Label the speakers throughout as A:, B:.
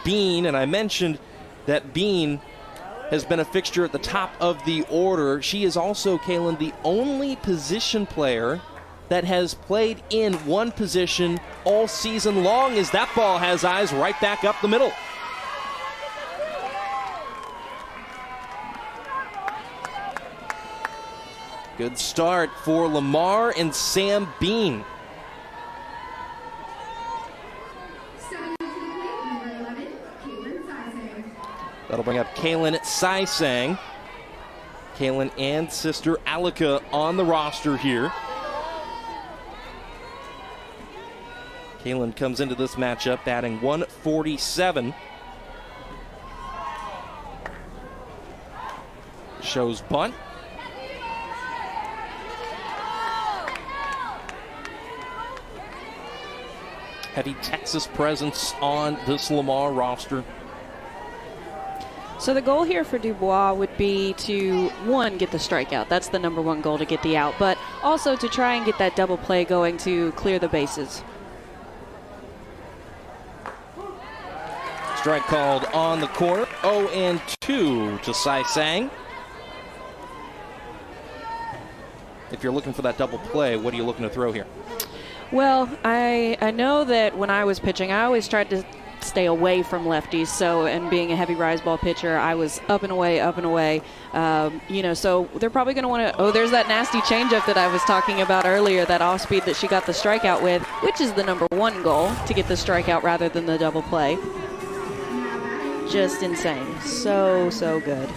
A: Bean, and I mentioned that Bean has been a fixture at the top of the order. She is also, Kaylin, the only position player that has played in one position all season long, as that ball has eyes right back up the middle. Good start for Lamar and Sam Bean. That'll bring up Kaylin Saisang. Kaylin and sister Alika on the roster here. Kaylin comes into this matchup batting 147. Shows bunt. Heavy Texas presence on this Lamar roster.
B: So the goal here for Dubois would be to, one, get the strikeout. That's the number one goal, to get the out, but also to try and get that double play going to clear the bases.
A: Strike called on the corner. 0-2 to Saisang. If you're looking for that double play, what are you looking to throw here?
B: Well, I know that when I was pitching, I always tried to stay away from lefties. So, and being a heavy rise ball pitcher, I was up and away. So they're probably going to want to, there's that nasty changeup that I was talking about earlier, that off speed that she got the strikeout with, which is the number one goal, to get the strikeout rather than the double play. Just insane. So good.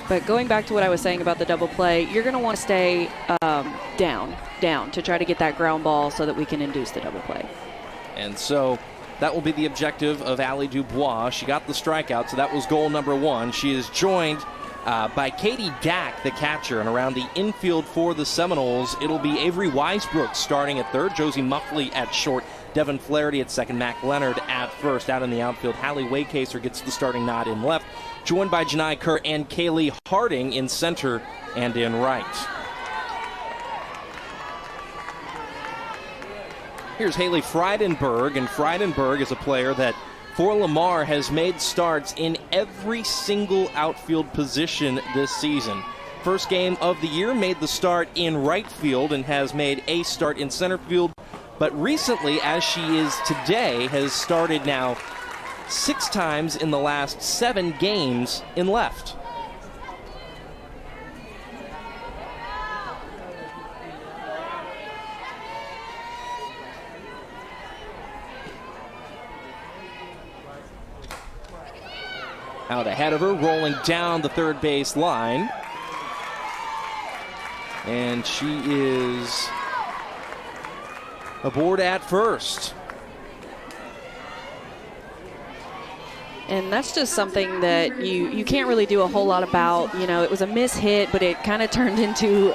B: But going back to what I was saying about the double play, you're going to want to stay down to try to get that ground ball so that we can induce the double play.
A: And so that will be the objective of Allie Dubois. She got the strikeout, so that was goal number one. She is joined by Katie Dack, the catcher, and around the infield for the Seminoles, it'll be Avery Weisbrook starting at third, Josie Muffley at short, Devin Flaherty at second, Mac Leonard at first. Out in the outfield, Hallie Waycaser gets the starting nod in left, joined by Janai Kerr and Kaylee Harding in center and in right. Here's Haley Freidenberg, and Freidenberg is a player that for Lamar has made starts in every single outfield position this season. First game of the year, made the start in right field and has made a start in center field. But recently, as she is today, has started now 6 times in the last 7 games in left. Out ahead of her, rolling down the third base line. And she is aboard at first.
B: And that's just something that you can't really do a whole lot about. You know, it was a mishit, but it kind of turned into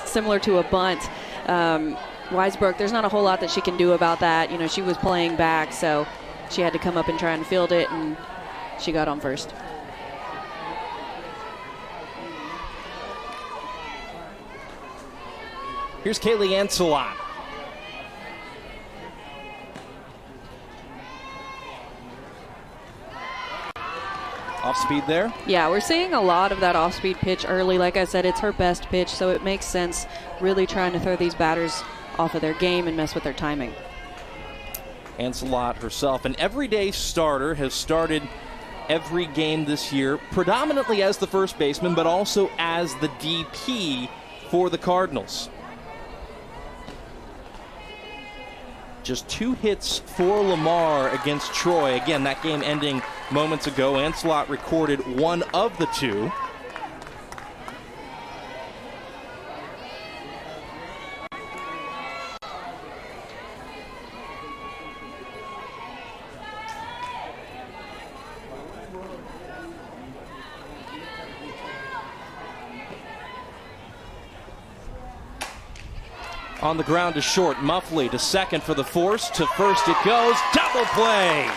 B: similar to a bunt. Weisbrook, there's not a whole lot that she can do about that. You know, she was playing back, so she had to come up and try and field it, and she got on first.
A: Here's Kaylee Ancelot. Off speed there?
B: Yeah, we're seeing a lot of that off-speed pitch early. Like I said, it's her best pitch, so it makes sense really trying to throw these batters off of their game and mess with their timing.
A: Ancelot herself, an everyday starter, has started every game this year, predominantly as the first baseman, but also as the DP for the Cardinals. Just 2 hits for Lamar against Troy. Again, that game ending moments ago. Ancelot recorded 1 of the 2. On the ground to short, Muffley to second for the force, to first it goes, double play!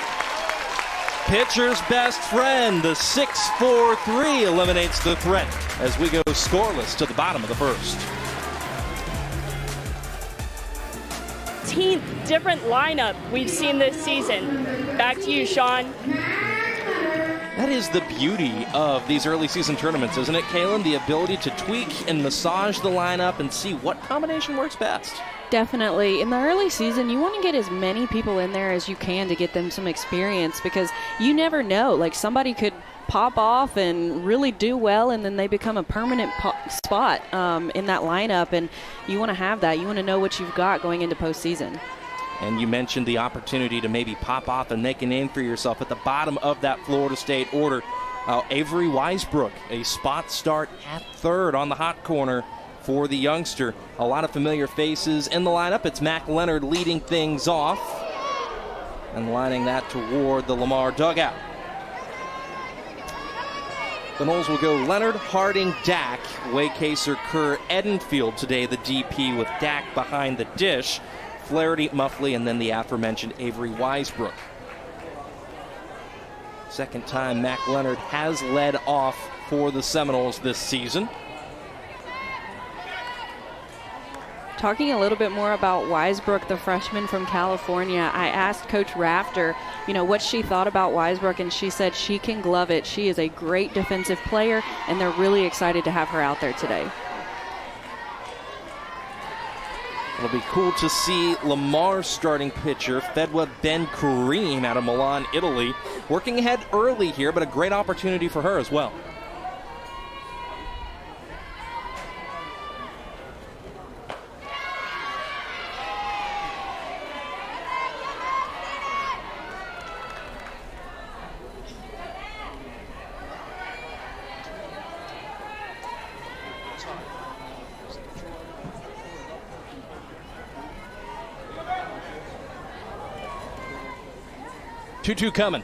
A: Pitcher's best friend, the 6-4-3 eliminates the threat as we go scoreless to the bottom of the first.
C: 15th different lineup we've seen this season. Back to you, Sean.
A: That is the beauty of these early season tournaments, isn't it, Kaylin? The ability to tweak and massage the lineup and see what combination works best.
B: Definitely. In the early season, you want to get as many people in there as you can to get them some experience, because you never know. Like, somebody could pop off and really do well, and then they become a permanent spot in that lineup, and you want to have that. You want to know what you've got going into postseason.
A: And you mentioned the opportunity to maybe pop off and make a name for yourself at the bottom of that Florida State order. Avery Weisbrook, a spot start at third on the hot corner for the youngster. A lot of familiar faces in the lineup. It's Mac Leonard leading things off and lining that toward the Lamar dugout. The Noles will go Leonard, Harding, Dak, Waycaser, Kerr, Edenfield today, the DP, with Dak behind the dish. Flaherty, Muffley, and then the aforementioned Avery Weisbrook. Second time Mac Leonard has led off for the Seminoles this season.
B: Talking a little bit more about Weisbrook, the freshman from California, I asked Coach Rafter, what she thought about Weisbrook, and she said she can glove it. She is a great defensive player, and they're really excited to have her out there today.
A: It'll be cool to see Lamar's starting pitcher, Fedwa Ben Kareem, out of Milan, Italy, working ahead early here, but a great opportunity for her as well. Two coming.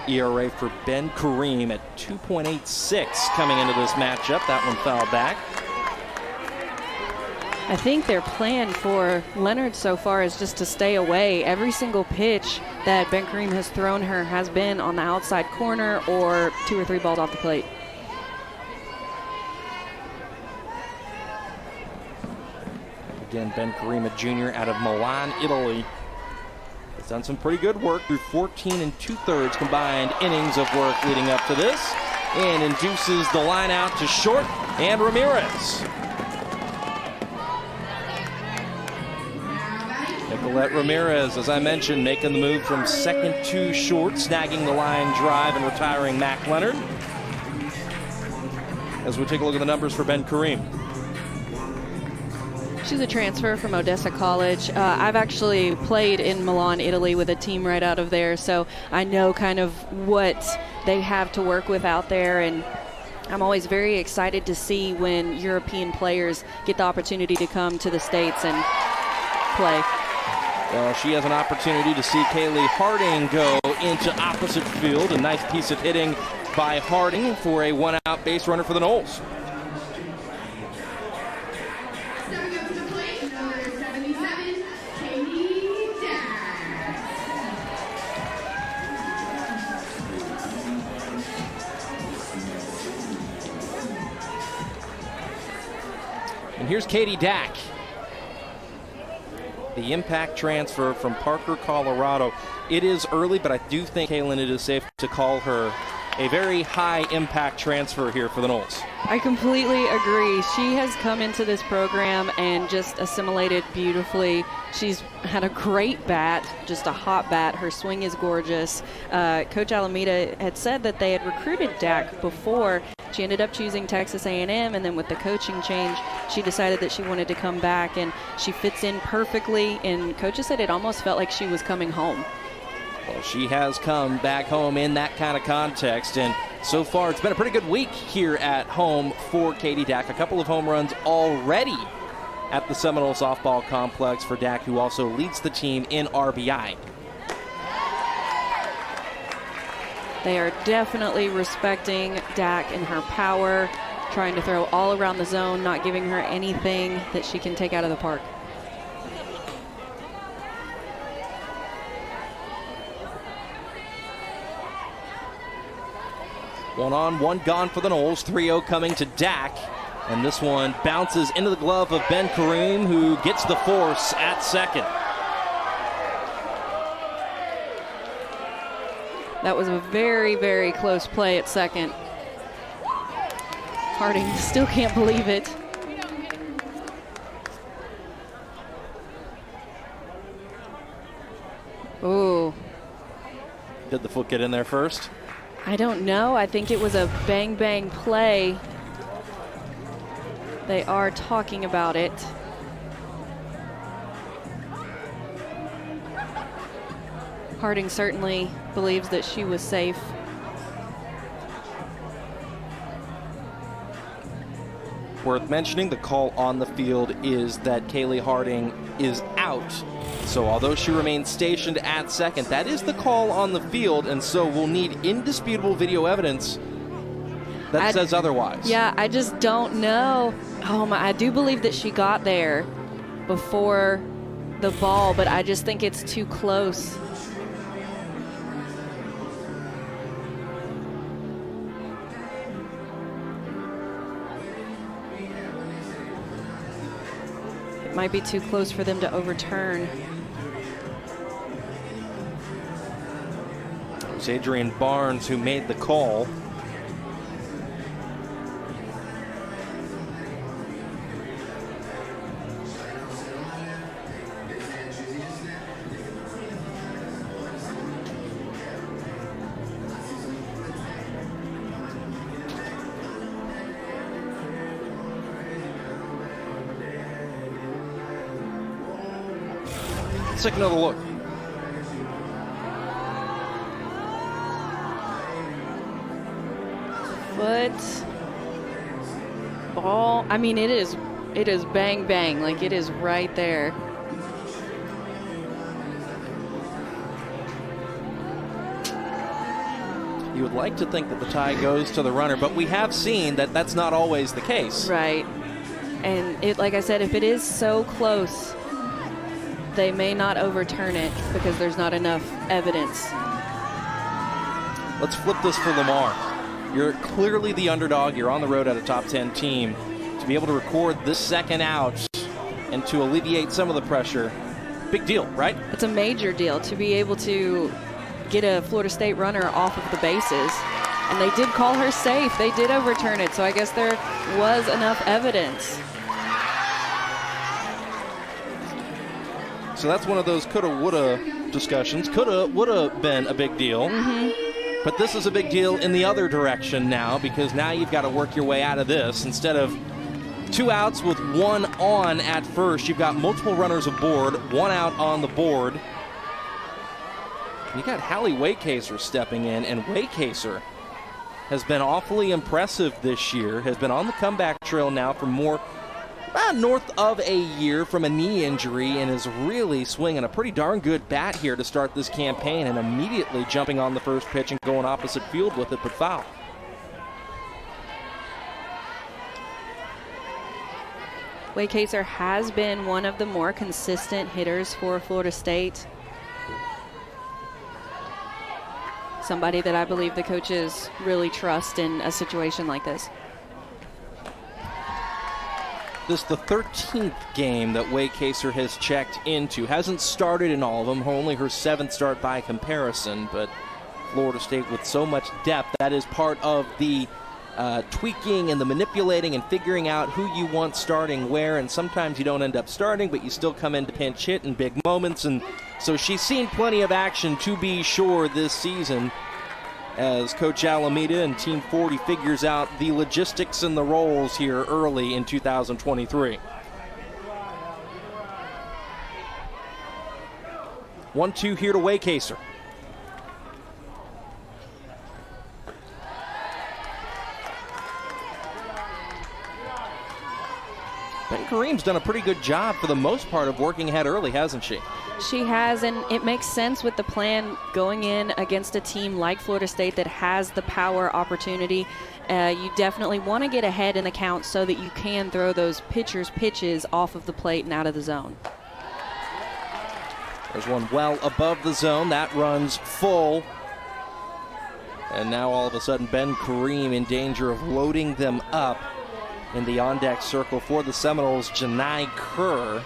A: ERA for Ben Kareem at 2.86 coming into this matchup. That one fouled back.
B: I think their plan for Leonard so far is just to stay away. Every single pitch that Ben Kareem has thrown her has been on the outside corner or 2 or 3 balls off the plate.
A: Again, Ben Kareem, a junior out of Milan, Italy. Has done some pretty good work through 14 2/3 combined innings of work leading up to this, and induces the line out to short and Ramirez. Nicolette Ramirez, as I mentioned, making the move from second to short, snagging the line drive and retiring Mac Leonard. As we take a look at the numbers for Ben Kareem.
B: She's a transfer from Odessa College. I've actually played in Milan, Italy with a team right out of there, so I know kind of what they have to work with out there, and I'm always very excited to see when European players get the opportunity to come to the States and play.
A: Well, she has an opportunity to see Kaylee Harding go into opposite field. A nice piece of hitting by Harding for a one-out base runner for the Noles.
D: Stepping up to the plate, number 77, Katie Dack.
A: And here's Katie Dack, the impact transfer from Parker, Colorado. It is early, but I do think, Kaylin, it is safe to call her a very high impact transfer here for the Noles.
B: I completely agree. She has come into this program and just assimilated beautifully. She's had a great bat, just a hot bat. Her swing is gorgeous. Coach Alameda had said that they had recruited Dak before. She ended up choosing Texas A&M, and then with the coaching change, she decided that she wanted to come back, and she fits in perfectly, and coaches said it almost felt like she was coming home.
A: Well, she has come back home in that kind of context, and so far it's been a pretty good week here at home for Katie Dack. A couple of home runs already at the Seminole Softball Complex for Dack, who also leads the team in RBI.
B: They are definitely respecting Dak and her power. trying to throw all around the zone, not giving her anything that she can take out of the park.
A: One on, one gone for the Noles. 3-0 coming to Dak. And this one bounces into the glove of Ben Kareem, who gets the force at second.
B: That was a very, very close play at second. Harding still can't believe it. Ooh.
A: Did the foot get in there first?
B: I don't know. I think it was a bang-bang play. They are talking about it. Harding certainly believes that she was safe.
A: Worth mentioning, the call on the field is that Kaylee Harding is out. So although she remains stationed at second, that is the call on the field, and so we'll need indisputable video evidence that says otherwise.
B: Yeah, I just don't know. Oh my, I do believe that she got there before the ball, but I just think it's too close. It might be too close for them to overturn.
A: It was Adrian Barnes who made the call. Let's take another look.
B: Foot, ball. I mean, it is bang bang, like it is right there.
A: You would like to think that the tie goes to the runner, but we have seen that that's not always the case.
B: Right. And it, like I said, if it is so close, they may not overturn it because there's not enough evidence.
A: Let's flip this for Lamar. You're clearly the underdog. You're on the road at a top 10 team. To be able to record this second out and to alleviate some of the pressure, big deal, right?
B: It's a major deal to be able to get a Florida State runner off of the bases. And they did call her safe. They did overturn it, so I guess there was enough evidence.
A: So that's one of those coulda, woulda discussions. Coulda, woulda been a big deal. But this is a big deal in the other direction now, because now you've got to work your way out of this. Instead of 2 outs with 1 on at first, you've got multiple runners aboard, 1 out on the board. You got Hallie Waycaser stepping in, and Waycaser has been awfully impressive this year, has been on the comeback trail now for more north of a year from a knee injury, and is really swinging a pretty darn good bat here to start this campaign, and immediately jumping on the first pitch and going opposite field with it, but foul.
B: Waycaser has been one of the more consistent hitters for Florida State. Somebody that I believe the coaches really trust in a situation like this.
A: This is the 13th game that Waycaser has checked into. Hasn't started in all of them, only her 7th start by comparison, but Florida State with so much depth, that is part of the tweaking and the manipulating and figuring out who you want starting where, and sometimes you don't end up starting, but you still come in to pinch hit in big moments, and so she's seen plenty of action, to be sure, this season, as Coach Alameda and Team 40 figures out the logistics and the roles here early in 2023. 1-2 here to Waycaser. Ben Kareem's done a pretty good job for the most part of working ahead early, hasn't she?
B: She has, and it makes sense with the plan going in against a team like Florida State that has the power opportunity. You definitely want to get ahead in the count so that you can throw those pitchers' pitches off of the plate and out of the zone.
A: There's one well above the zone. That runs full. And now all of a sudden Ben Kareem in danger of loading them up in the on-deck circle for the Seminoles, Janai Kerr.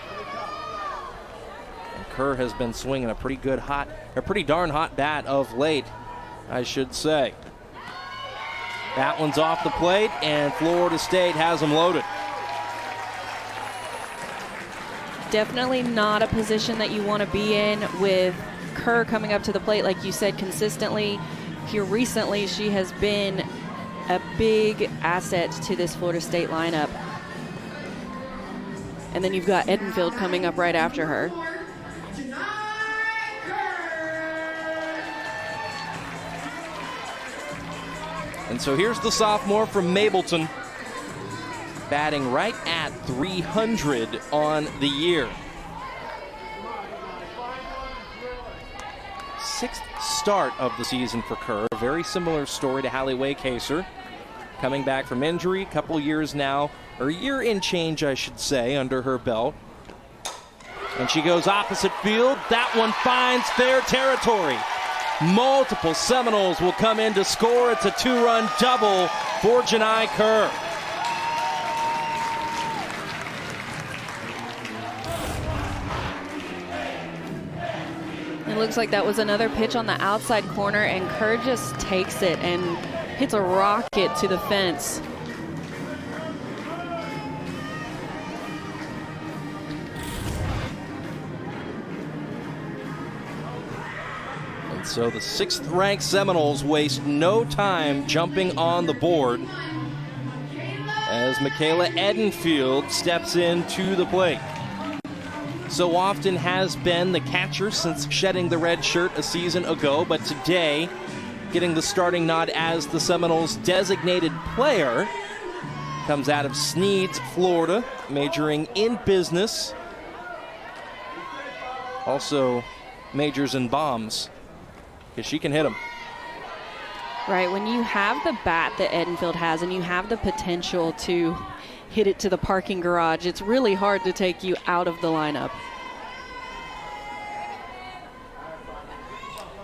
A: And Kerr has been swinging a pretty darn hot bat of late, I should say. That one's off the plate, and Florida State has them loaded.
B: Definitely not a position that you want to be in with Kerr coming up to the plate, like you said, consistently. Here recently, she has been a big asset to this Florida State lineup. And then you've got Edenfield coming up right after her.
A: And so here's the sophomore from Mableton, batting right at 300 on the year. Sixth start of the season for Kerr. A very similar story to Hallie Waycaser. Coming back from injury, a couple years now, or a year in change, I should say, under her belt. And she goes opposite field. That one finds fair territory. Multiple Seminoles will come in to score. It's a two-run double for Janai Kerr.
B: It looks like that was another pitch on the outside corner, and Kerr just takes it and hits a rocket to the fence.
A: And so the sixth-ranked Seminoles waste no time jumping on the board as Michaela Edenfield steps into the plate. So often has been the catcher since shedding the red shirt a season ago, but today getting the starting nod as the Seminoles' designated player. Comes out of Sneads, Florida, majoring in business. Also majors in bombs, because she can hit them.
B: Right, when you have the bat that Edenfield has and you have the potential to hit it to the parking garage, it's really hard to take you out of the lineup.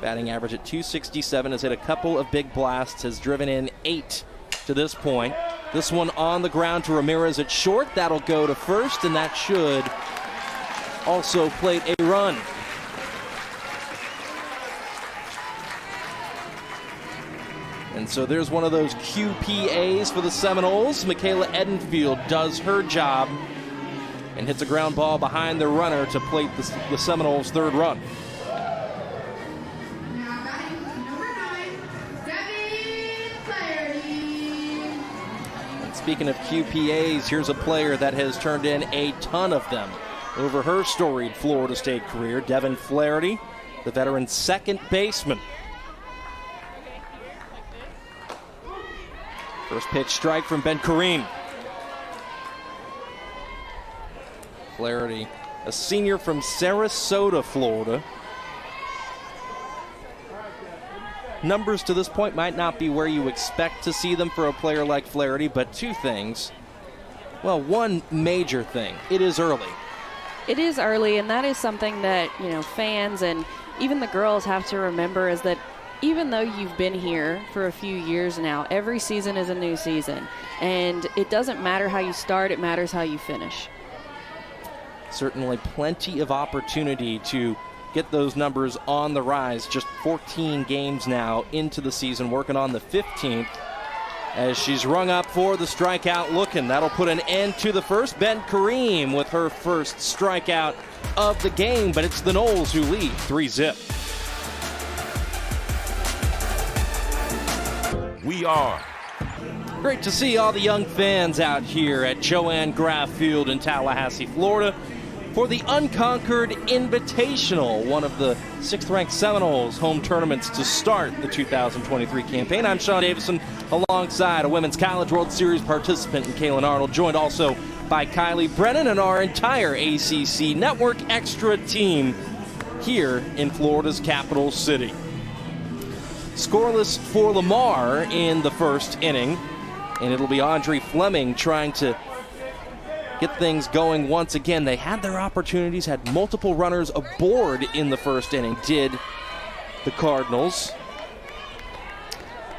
A: Batting average at .267, has hit a couple of big blasts, has driven in 8 to this point. This one on the ground to Ramirez at short. That'll go to first, and that should also plate a run. And so there's one of those QPAs for the Seminoles. Michaela Edenfield does her job and hits a ground ball behind the runner to plate the Seminoles' third run.
D: Now batting number 9, Devin Flaherty.
A: And speaking of QPAs, here's a player that has turned in a ton of them over her storied Florida State career. Devin Flaherty, the veteran second baseman. First pitch strike from Ben Kareem. Flaherty, a senior from Sarasota, Florida. Numbers to this point might not be where you expect to see them for a player like Flaherty, but two things. Well, one major thing, it is early.
B: It is early, and that is something that, fans and even the girls have to remember, is that even though you've been here for a few years now, every season is a new season. And it doesn't matter how you start, it matters how you finish.
A: Certainly plenty of opportunity to get those numbers on the rise. Just 14 games now into the season, working on the 15th. As she's rung up for the strikeout looking. That'll put an end to the first. Ben Kareem with her first strikeout of the game, but it's the Noles who lead 3-0.
E: We are.
A: Great to see all the young fans out here at Joanne Graff Field in Tallahassee, Florida for the Unconquered Invitational, one of the 6th-ranked Seminoles home tournaments to start the 2023 campaign. I'm Sean Davison alongside a Women's College World Series participant in Kaylin Arnold, joined also by Kylie Brennan and our entire ACC Network Extra team here in Florida's capital city. Scoreless for Lamar in the first inning, and it'll be Audrey Fleming trying to get things going once again. They had their opportunities, had multiple runners aboard in the first inning, did the Cardinals.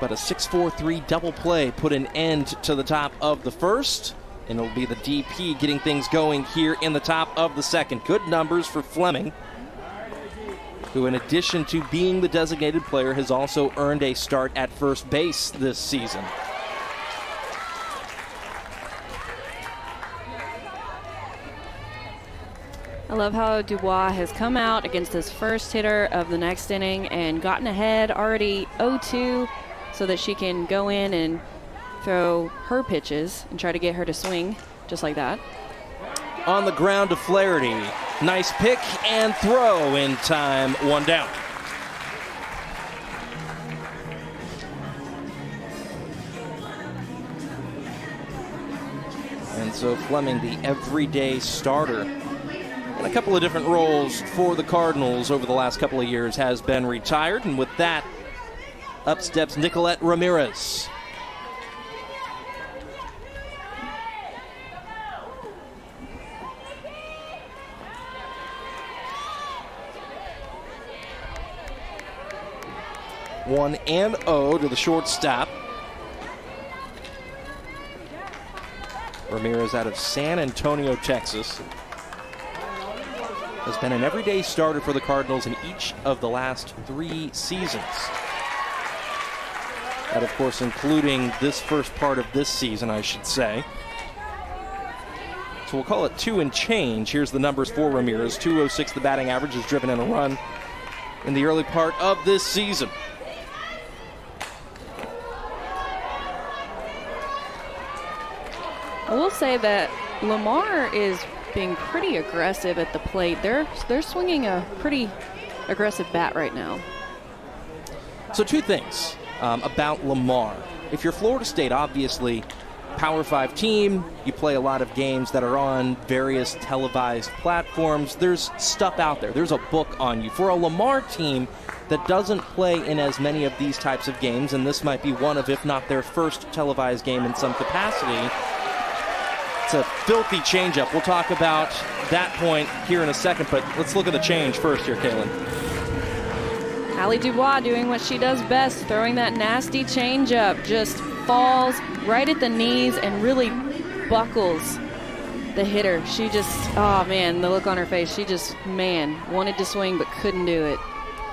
A: But a 6-4-3 double play put an end to the top of the first, and it'll be the DP getting things going here in the top of the second. Good numbers for Fleming, who in addition to being the designated player has also earned a start at first base this season.
B: I love how Dubois has come out against this first hitter of the next inning and gotten ahead already 0-2 so that she can go in and throw her pitches and try to get her to swing just like that.
A: On the ground to Flaherty. Nice pick and throw in time, one down. And so Fleming, the everyday starter, in a couple of different roles for the Cardinals over the last couple of years, has been retired. And with that, up steps Nicolette Ramirez. One and 0 to the shortstop. Ramirez out of San Antonio, Texas. Has been an everyday starter for the Cardinals in each of the last 3 seasons. That, of course, including this first part of this season, I should say. So we'll call it 2 and change. Here's the numbers for Ramirez. 206 the batting average, has driven in a run in the early part of this season.
B: I will say that Lamar is being pretty aggressive at the plate. They're swinging a pretty aggressive bat right now.
A: So 2 things about Lamar. If you're Florida State, obviously, Power 5 team, you play a lot of games that are on various televised platforms. There's stuff out there. There's a book on you. For a Lamar team that doesn't play in as many of these types of games, and this might be one of, if not their first televised game in some capacity, it's a filthy changeup. We'll talk about that point here in a second, but let's look at the change first here, Kaylin.
B: Allie Dubois doing what she does best, throwing that nasty changeup. Just falls right at the knees and really buckles the hitter. She just, oh man, the look on her face. She just, wanted to swing but couldn't do it.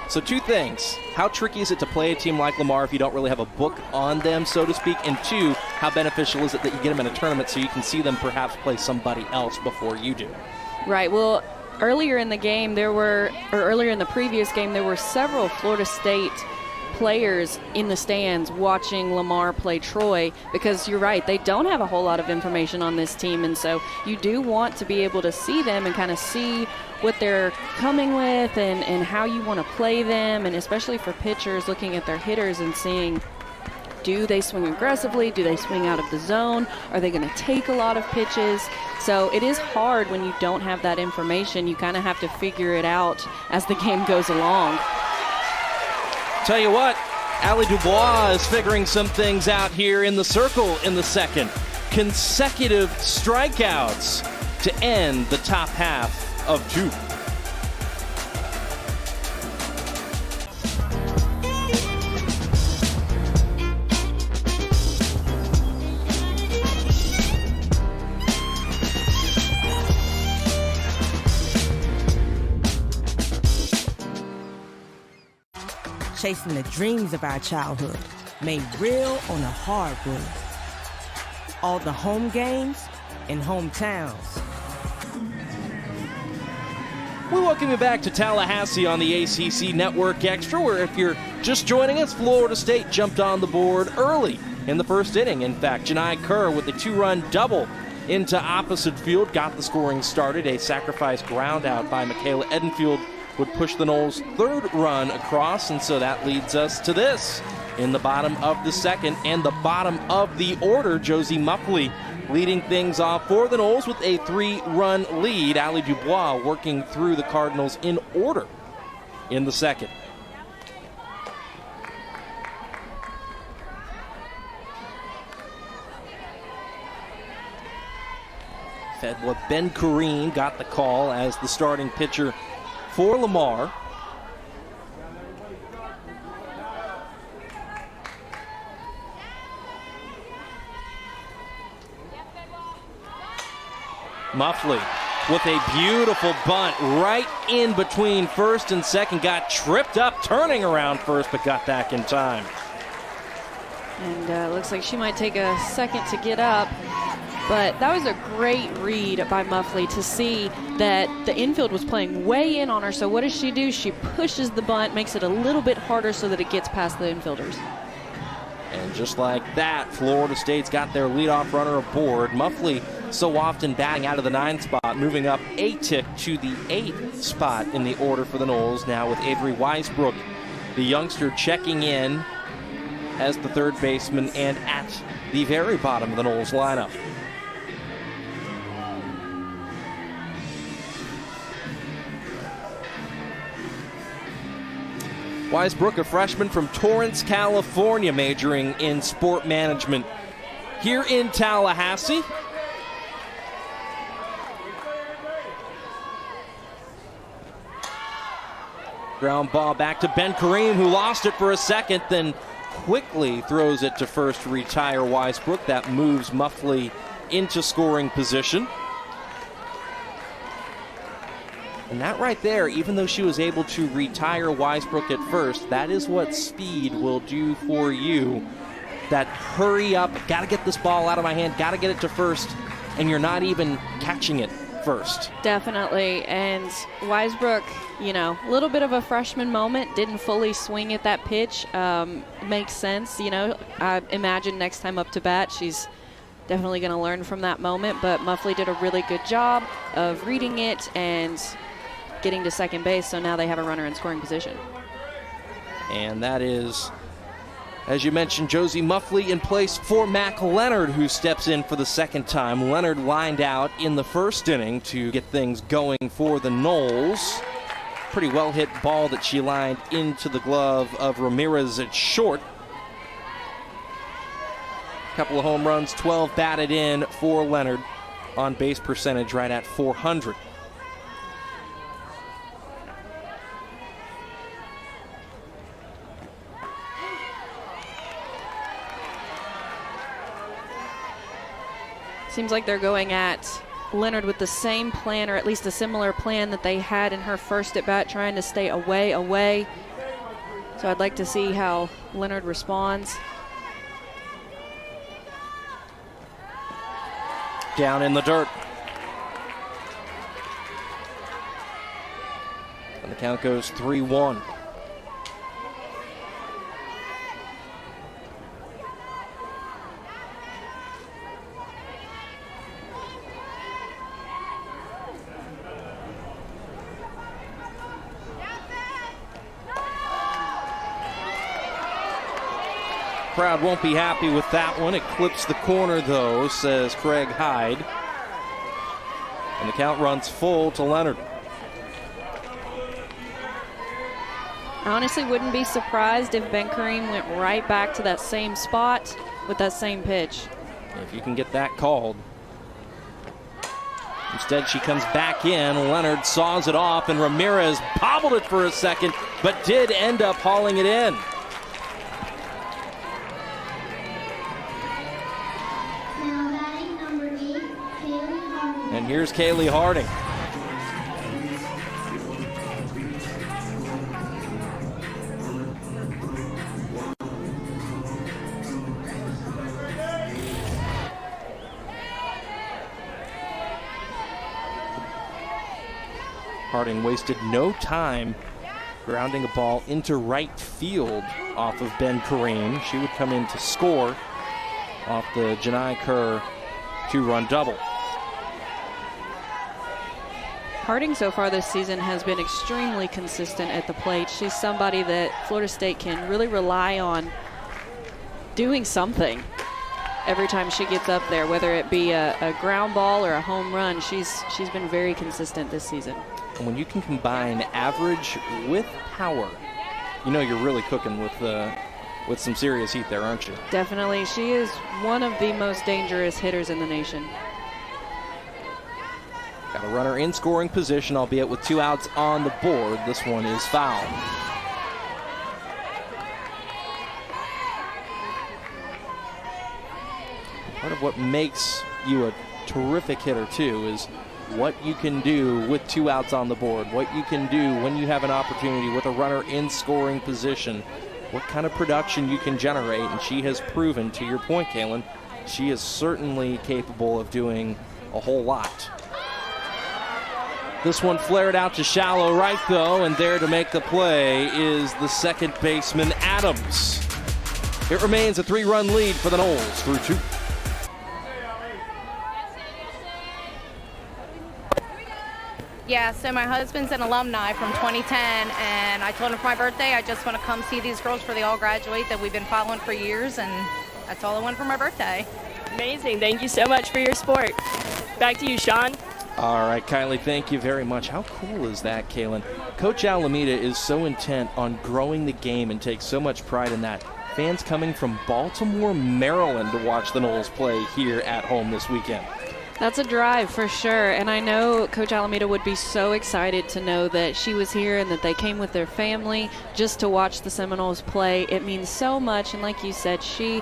A: So 2 things. How tricky is it to play a team like Lamar if you don't really have a book on them, so to speak? And 2, how beneficial is it that you get them in a tournament so you can see them perhaps play somebody else before you do?
B: Right. Well, earlier in the previous game, there were several Florida State players in the stands watching Lamar play Troy, because you're right, they don't have a whole lot of information on this team, and so you do want to be able to see them and kind of see what they're coming with and how you want to play them, and especially for pitchers, looking at their hitters and seeing, do they swing aggressively? Do they swing out of the zone? Are they going to take a lot of pitches? So it is hard when you don't have that information. You kind of have to figure it out as the game goes along.
A: Tell you what, Allie Dubois is figuring some things out here in the circle in the second. Consecutive strikeouts to end the top half of 2.
E: Chasing the dreams of our childhood, made real on the hardwood. All the home games and hometowns.
A: We welcome you back to Tallahassee on the ACC Network Extra, where if you're just joining us, Florida State jumped on the board early in the first inning. In fact, Janai Kerr with a 2-run double into opposite field got the scoring started. A sacrifice ground out by Michaela Edenfield would push the Noles' 3rd run across, and so that leads us to this. in the bottom of the second and the bottom of the order. Josie Muffley leading things off for the Noles with a 3-run lead. Allie Dubois working through the Cardinals in order in the second. Fedwa Ben Kareem got the call as the starting pitcher for Lamar. Muffley with a beautiful bunt right in between first and second. Got tripped up turning around first, but got back in time.
B: And looks like she might take a second to get up. But that was a great read by Muffley to see that the infield was playing way in on her. So what does she do? She pushes the bunt, makes it a little bit harder so that it gets past the infielders.
A: And just like that, Florida State's got their leadoff runner aboard. Muffley so often batting out of the 9 spot, moving up a tick to the 8th spot in the order for the Noles. Now with Avery Weisbrook, the youngster, checking in as the third baseman and at the very bottom of the Noles lineup. Weisbrook, a freshman from Torrance, California, majoring in sport management here in Tallahassee. Ground ball back to Ben Kareem, who lost it for a second, then quickly throws it to first to retire Weisbrook. That moves Muffley into scoring position. And that right there, even though she was able to retire Weisbrook at first, that is what speed will do for you. That hurry up, got to get this ball out of my hand, got to get it to first, and you're not even catching it first.
B: Definitely. And Weisbrook, you know, a little bit of a freshman moment, didn't fully swing at that pitch. Makes sense, you know. I imagine next time up to bat, she's definitely going to learn from that moment. But Muffley did a really good job of reading it and getting to second base, so now they have a runner in scoring position.
A: And that is, as you mentioned, Josie Muffley in place for Mac Leonard, who steps in for the second time. Leonard lined out in the first inning to get things going for the Noles. Pretty well hit ball that she lined into the glove of Ramirez at short. Couple of home runs, 12 batted in for Leonard. On base percentage right at .400.
B: Seems like they're going at Leonard with the same plan, or at least a similar plan that they had in her first at bat, trying to stay away. So I'd like to see how Leonard responds.
A: Down in the dirt. And the count goes 3-1. Crowd won't be happy with that one. It clips the corner, though, says Craig Hyde. And the count runs full to Leonard.
B: I honestly wouldn't be surprised if Ben Kareem went right back to that same spot with that same pitch.
A: If you can get that called. Instead, she comes back in. Leonard saws it off, and Ramirez bobbled it for a second, but did end up hauling it in. And here's Kaylee Harding. Harding wasted no time grounding a ball into right field off of Ben Kareem. She would come in to score off the Janai Kerr 2-run double.
B: Harding so far this season has been extremely consistent at the plate. She's somebody that Florida State can really rely on doing something every time she gets up there, whether it be a ground ball or a home run. She's been very consistent this season.
A: And when you can combine average with power, you know you're really cooking with some serious heat there, aren't you?
B: Definitely. She is one of the most dangerous hitters in the nation.
A: Got a runner in scoring position, albeit with 2 outs on the board. This one is foul. Part of what makes you a terrific hitter, too, is what you can do with 2 outs on the board, what you can do when you have an opportunity with a runner in scoring position, what kind of production you can generate. And she has proven, to your point, Kaylin, she is certainly capable of doing a whole lot. This one flared out to shallow right, though, and there to make the play is the second baseman, Adams. It remains a 3-run lead for the Noles through 2.
F: Yeah, so my husband's an alumni from 2010, and I told him for my birthday I just want to come see these girls before they all graduate that we've been following for years, and that's all I want for my birthday.
C: Amazing. Thank you so much for your support. Back to you, Sean.
A: All right, Kylie, thank you very much. How cool is that, Kaylin? Coach Alameda is so intent on growing the game and takes so much pride in that. Fans coming from Baltimore, Maryland to watch the Noles play here at home this weekend.
B: That's a drive for sure, and I know Coach Alameda would be so excited to know that she was here and that they came with their family just to watch the Seminoles play. It means so much, and like you said, she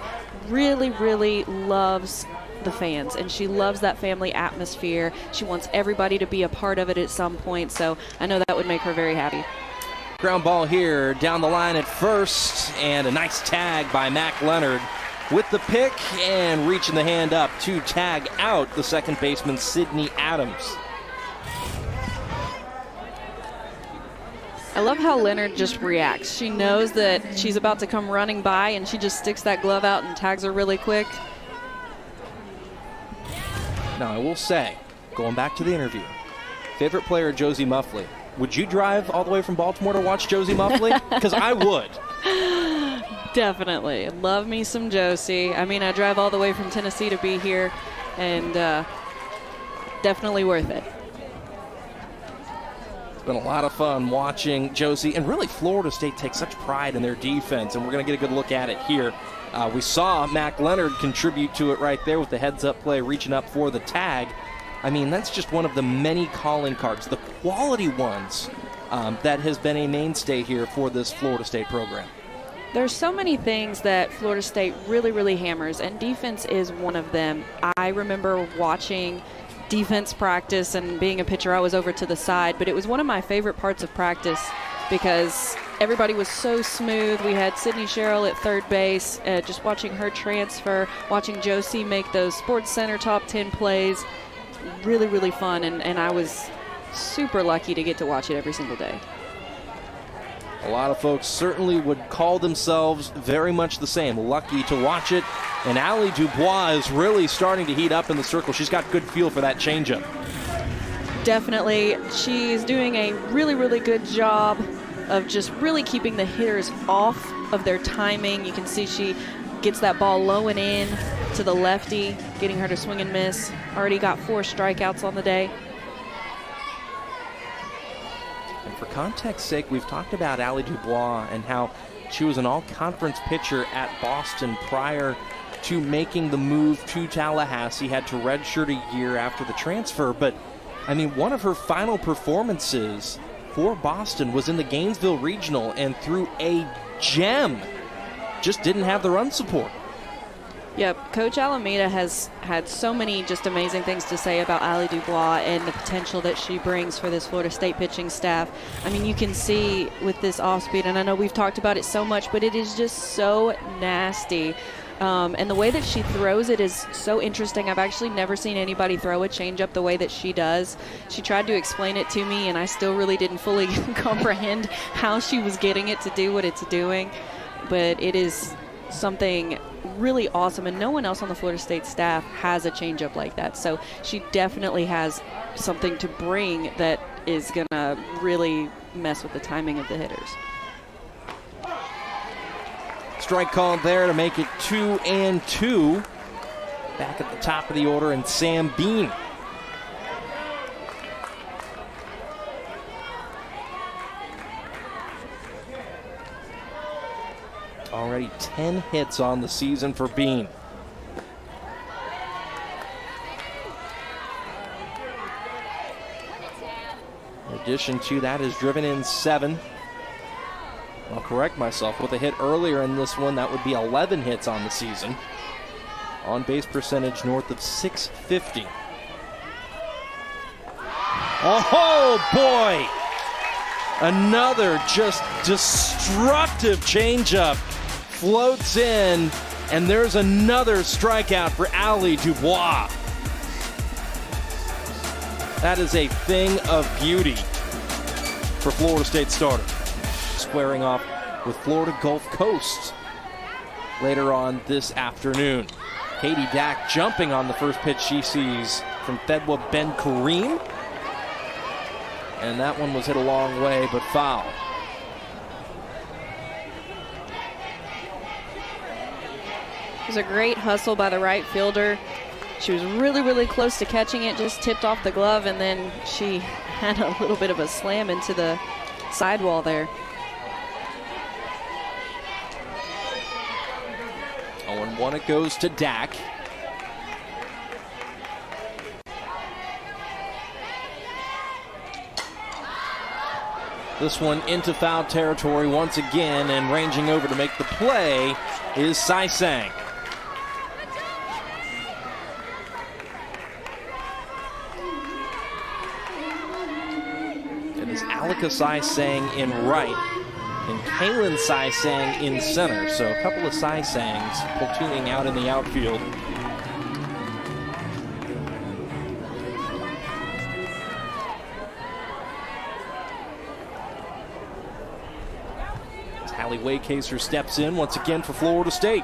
B: really, really loves the fans, and she loves that family atmosphere. She wants everybody to be a part of it at some point, so I know that would make her very happy.
A: Ground ball here down the line at first, and a nice tag by Mac Leonard with the pick and reaching the hand up to tag out the second baseman, Sydney Adams.
B: I love how Leonard just reacts. She knows that she's about to come running by, and she just sticks that glove out and tags her really quick.
A: Now, I will say, going back to the interview, favorite player, Josie Muffley. Would you drive all the way from Baltimore to watch Josie Muffley? Because I would.
B: Definitely. Love me some Josie. I mean, I drive all the way from Tennessee to be here, and definitely worth it.
A: It's been a lot of fun watching Josie, and really Florida State takes such pride in their defense, and we're going to get a good look at it here. We saw Mac Leonard contribute to it right there with the heads-up play, reaching up for the tag. I mean, that's just one of the many calling cards, the quality ones, that has been a mainstay here for this Florida State program.
B: There's so many things that Florida State really, really hammers, and defense is one of them. I remember watching defense practice, and being a pitcher, I was over to the side, but it was one of my favorite parts of practice because everybody was so smooth. We had Sydney Sherrill at third base, just watching her transfer, watching Josie make those Sports Center top 10 plays. Really, really fun, and I was super lucky to get to watch it every single day.
A: A lot of folks certainly would call themselves very much the same, lucky to watch it. And Allie Dubois is really starting to heat up in the circle. She's got good feel for that changeup.
B: Definitely. She's doing a really, really good job of just really keeping the hitters off of their timing. You can see she gets that ball low and in to the lefty, getting her to swing and miss. Already got 4 strikeouts on the day.
A: And for context's sake, we've talked about Allie Dubois and how she was an all-conference pitcher at Boston prior to making the move to Tallahassee, had to redshirt a year after the transfer. But, I mean, one of her final performances for Boston was in the Gainesville Regional, and threw a gem. Just didn't have the run support.
B: Yep, Coach Alameda has had so many just amazing things to say about Allie Dubois and the potential that she brings for this Florida State pitching staff. I mean, you can see with this off-speed, and I know we've talked about it so much, but it is just so nasty. And the way that she throws it is so interesting. I've actually never seen anybody throw a changeup the way that she does. She tried to explain it to me, and I still really didn't fully comprehend how she was getting it to do what it's doing. But it is something really awesome, and no one else on the Florida State staff has a changeup like that. So she definitely has something to bring that is going to really mess with the timing of the hitters.
A: Strike called there to make it 2-2. Back at the top of the order, and Sam Bean. Already 10 hits on the season for Bean. In addition to that, has driven in 7. I'll correct myself. With a hit earlier in this one, that would be 11 hits on the season. On base percentage north of .650. Oh boy! Another just destructive changeup floats in, and there's another strikeout for Allie Dubois. That is a thing of beauty for Florida State starter. Squaring off with Florida Gulf Coast later on this afternoon. Katie Dack jumping on the first pitch she sees from Fedwa Ben Kareem. And that one was hit a long way, but foul.
B: It was a great hustle by the right fielder. She was really, really close to catching it, just tipped off the glove, and then she had a little bit of a slam into the sidewall there.
A: 0-1 it goes to Dack. This one into foul territory once again, and ranging over to make the play is Saisang. It is Alika Saisang in right and Kaylin Saisang in center. So a couple of Saisangs platooning out in the outfield. Hallie Waycaser steps in once again for Florida State.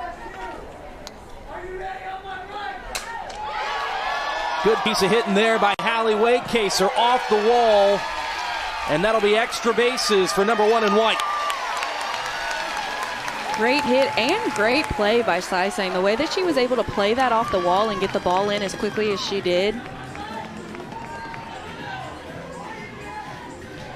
A: Good piece of hitting there by Hallie Waycaser off the wall. And that'll be extra bases for number 1 in white.
B: Great hit and great play by Saisang. The way that she was able to play that off the wall and get the ball in as quickly as she did.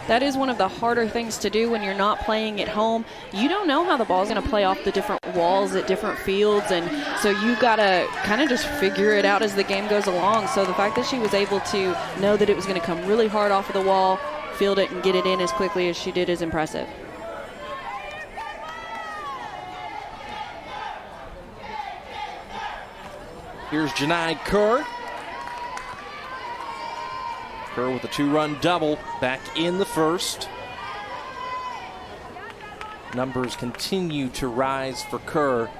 B: That is one of the harder things to do when you're not playing at home. You don't know how the ball's going to play off the different walls at different fields, and so you got to kind of just figure it out as the game goes along. So the fact that she was able to know that it was going to come really hard off of the wall, field it, and get it in as quickly as she did is impressive.
A: Here's Janai Kerr. Kerr with a 2-run double back in the first. Numbers continue to rise for Kerr.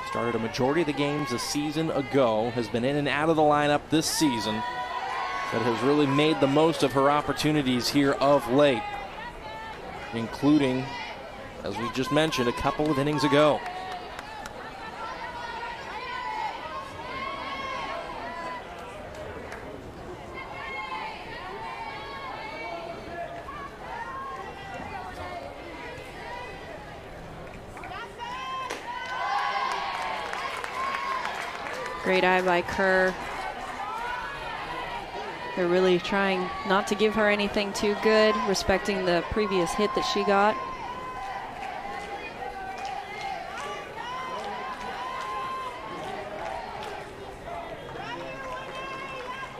A: Started a majority of the games a season ago, has been in and out of the lineup this season, but has really made the most of her opportunities here of late, including, as we just mentioned, a couple of innings ago.
B: Great eye by Kerr. They're really trying not to give her anything too good, respecting the previous hit that she got.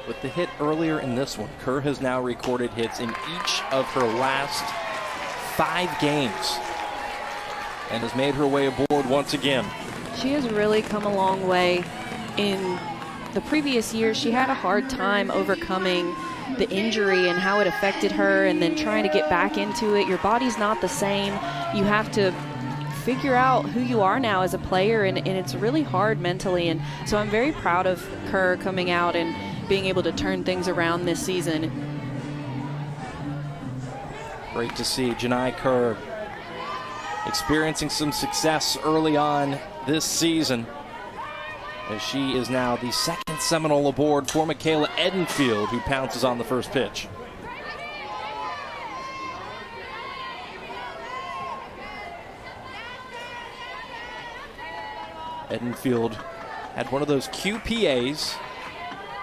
A: With the hit earlier in this one, Kerr has now recorded hits in each of her last 5 games and has made her way aboard once again.
B: She has really come a long way. In the previous years, she had a hard time overcoming the injury and how it affected her, and then trying to get back into it. Your body's not the same. You have to figure out who you are now as a player, and it's really hard mentally. And so I'm very proud of Kerr coming out and being able to turn things around this season.
A: Great to see Janai Kerr experiencing some success early on this season, as she is now the second Seminole aboard for Michaela Edenfield, who pounces on the first pitch. Edenfield had one of those QPAs,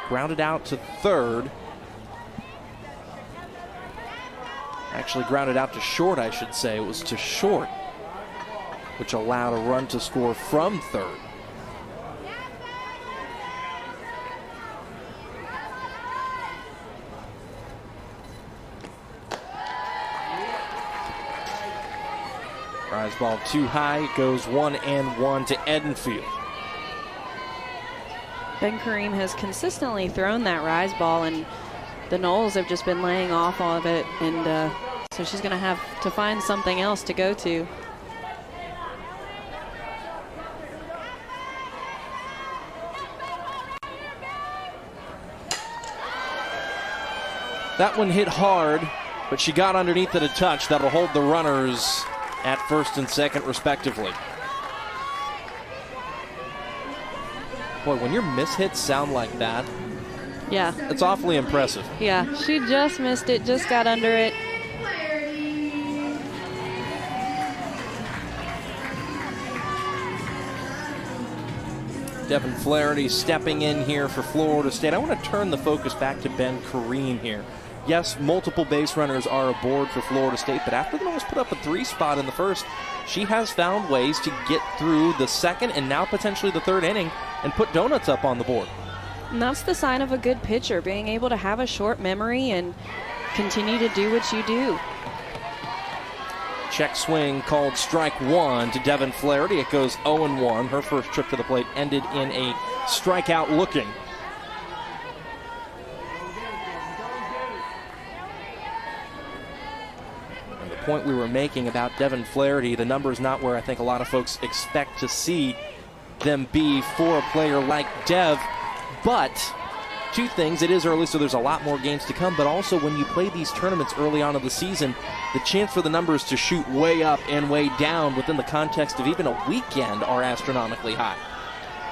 A: grounded out to third. Actually grounded out to short, I should say. It was to short, which allowed a run to score from third. Rise ball too high, it goes 1-1 to Edenfield.
B: Ben Kareem has consistently thrown that rise ball, and the Noles have just been laying off of it, and so she's going to have to find something else to go to.
A: That one hit hard, but she got underneath it a touch. That'll hold the runners at first and second, respectively. Boy, when your mishits sound like that,
B: yeah,
A: it's awfully impressive.
B: Yeah, she just missed it, just got under it.
A: Devin Flaherty stepping in here for Florida State. I want to turn the focus back to Ben Kareem here. Yes, multiple base runners are aboard for Florida State, but after the Noles put up a 3 spot in the first, she has found ways to get through the second and now potentially the third inning and put donuts up on the board.
B: And that's the sign of a good pitcher, being able to have a short memory and continue to do what you do.
A: Check swing called strike one to Devin Flaherty. It goes 0-1. Her first trip to the plate ended in a strikeout looking. And the point we were making about Devin Flaherty, the number is not where I think a lot of folks expect to see them be for a player like Dev. But two things, it is early, so there's a lot more games to come, but also when you play these tournaments early on in the season, the chance for the numbers to shoot way up and way down within the context of even a weekend are astronomically high.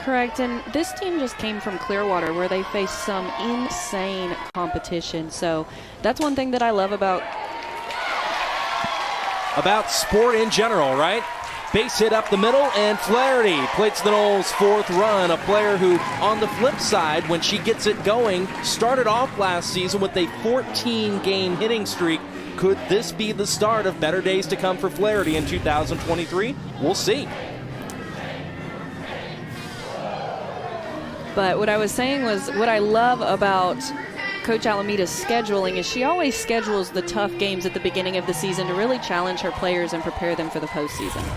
B: Correct, and this team just came from Clearwater, where they faced some insane competition, so that's one thing that I love about
A: sport in general, right? Base hit up the middle, and Flaherty plates the Noles' 4th run. A player who, on the flip side, when she gets it going, started off last season with a 14-game hitting streak. Could this be the start of better days to come for Flaherty in 2023? We'll see.
B: But what I was saying was what I love about Coach Alameda's scheduling is she always schedules the tough games at the beginning of the season to really challenge her players and prepare them for the postseason.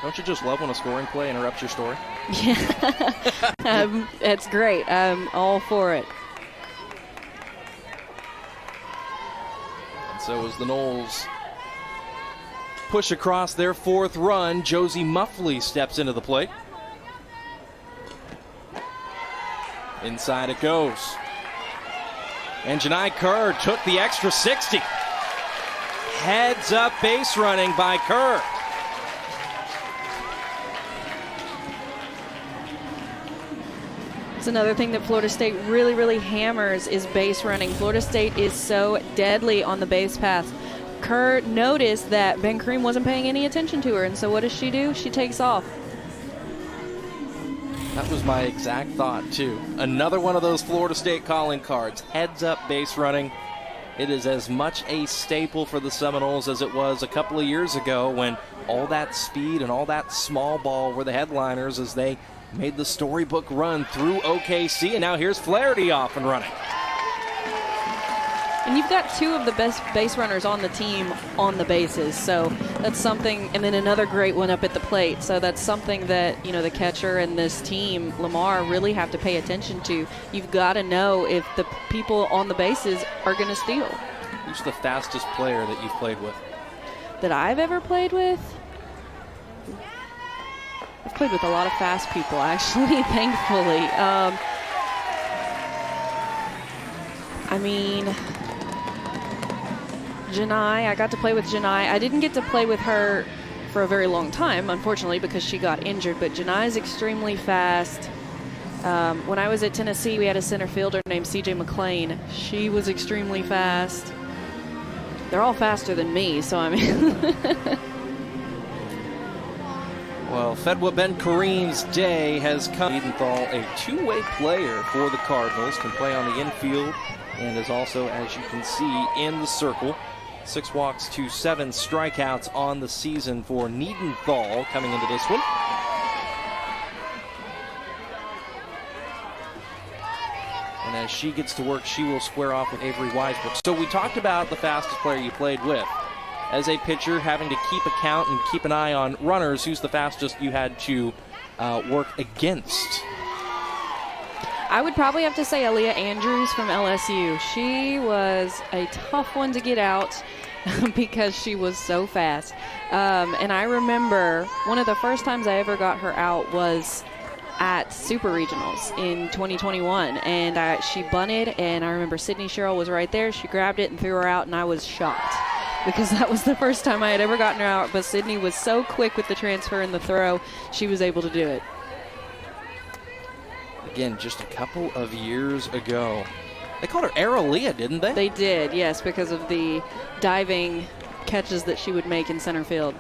A: Don't you just love when a scoring play interrupts your story?
B: Yeah, it's great. I'm all for it.
A: So as the Noles push across their 4th run, Josie Muffley steps into the plate. Inside it goes. And Janai Kerr took the extra 60. Heads up base running by Kerr.
B: It's another thing that Florida State really hammers is base running. Florida State is so deadly on the base paths. Kerr noticed that Ben Kareem wasn't paying any attention to her, and so what does she do? She takes off.
A: That was my exact thought, too. Another one of those Florida State calling cards. Heads up base running. It is as much a staple for the Seminoles as it was a couple of years ago when all that speed and all that small ball were the headliners as they made the storybook run through OKC, and now here's Flaherty off and running.
B: And you've got 2 of the best base runners on the team on the bases, so that's something, and then another great one up at the plate, so that's something that, you know, the catcher and this team, Lamar, really have to pay attention to. You've got to know if the people on the bases are going to steal.
A: Who's the fastest player that you've played with?
B: That I've ever played with? I've played with a lot of fast people, actually, thankfully. I mean, Janai, I got to play with Janai. I didn't get to play with her for a very long time, unfortunately, because she got injured. But Janai's extremely fast. When I was at Tennessee, we had a center fielder named C.J. McLean. She was extremely fast. They're all faster than me, so I mean.
A: Well, Fedwa Ben Kareem's day has come. Edenthal, a two-way player for the Cardinals, can play on the infield and is also, as you can see, in the circle. 6 walks to 7 strikeouts on the season for Niedenthal coming into this one. And as she gets to work, she will square off with Avery Weisbrook. So we talked about the fastest player you played with. As a pitcher, having to keep a count and keep an eye on runners, who's the fastest you had to work against?
B: I would probably have to say Aaliyah Andrews from LSU. She was a tough one to get out because she was so fast. And I remember one of the first times I ever got her out was at Super Regionals in 2021. And she bunted, and I remember Sydney Sherrill was right there. She grabbed it and threw her out, and I was shocked, because that was the first time I had ever gotten her out. But Sydney was so quick with the transfer and the throw, she was able to do it.
A: Again, just a couple of years ago. They called her Aralia, didn't they?
B: They did, yes, because of the diving catches that she would make in center field.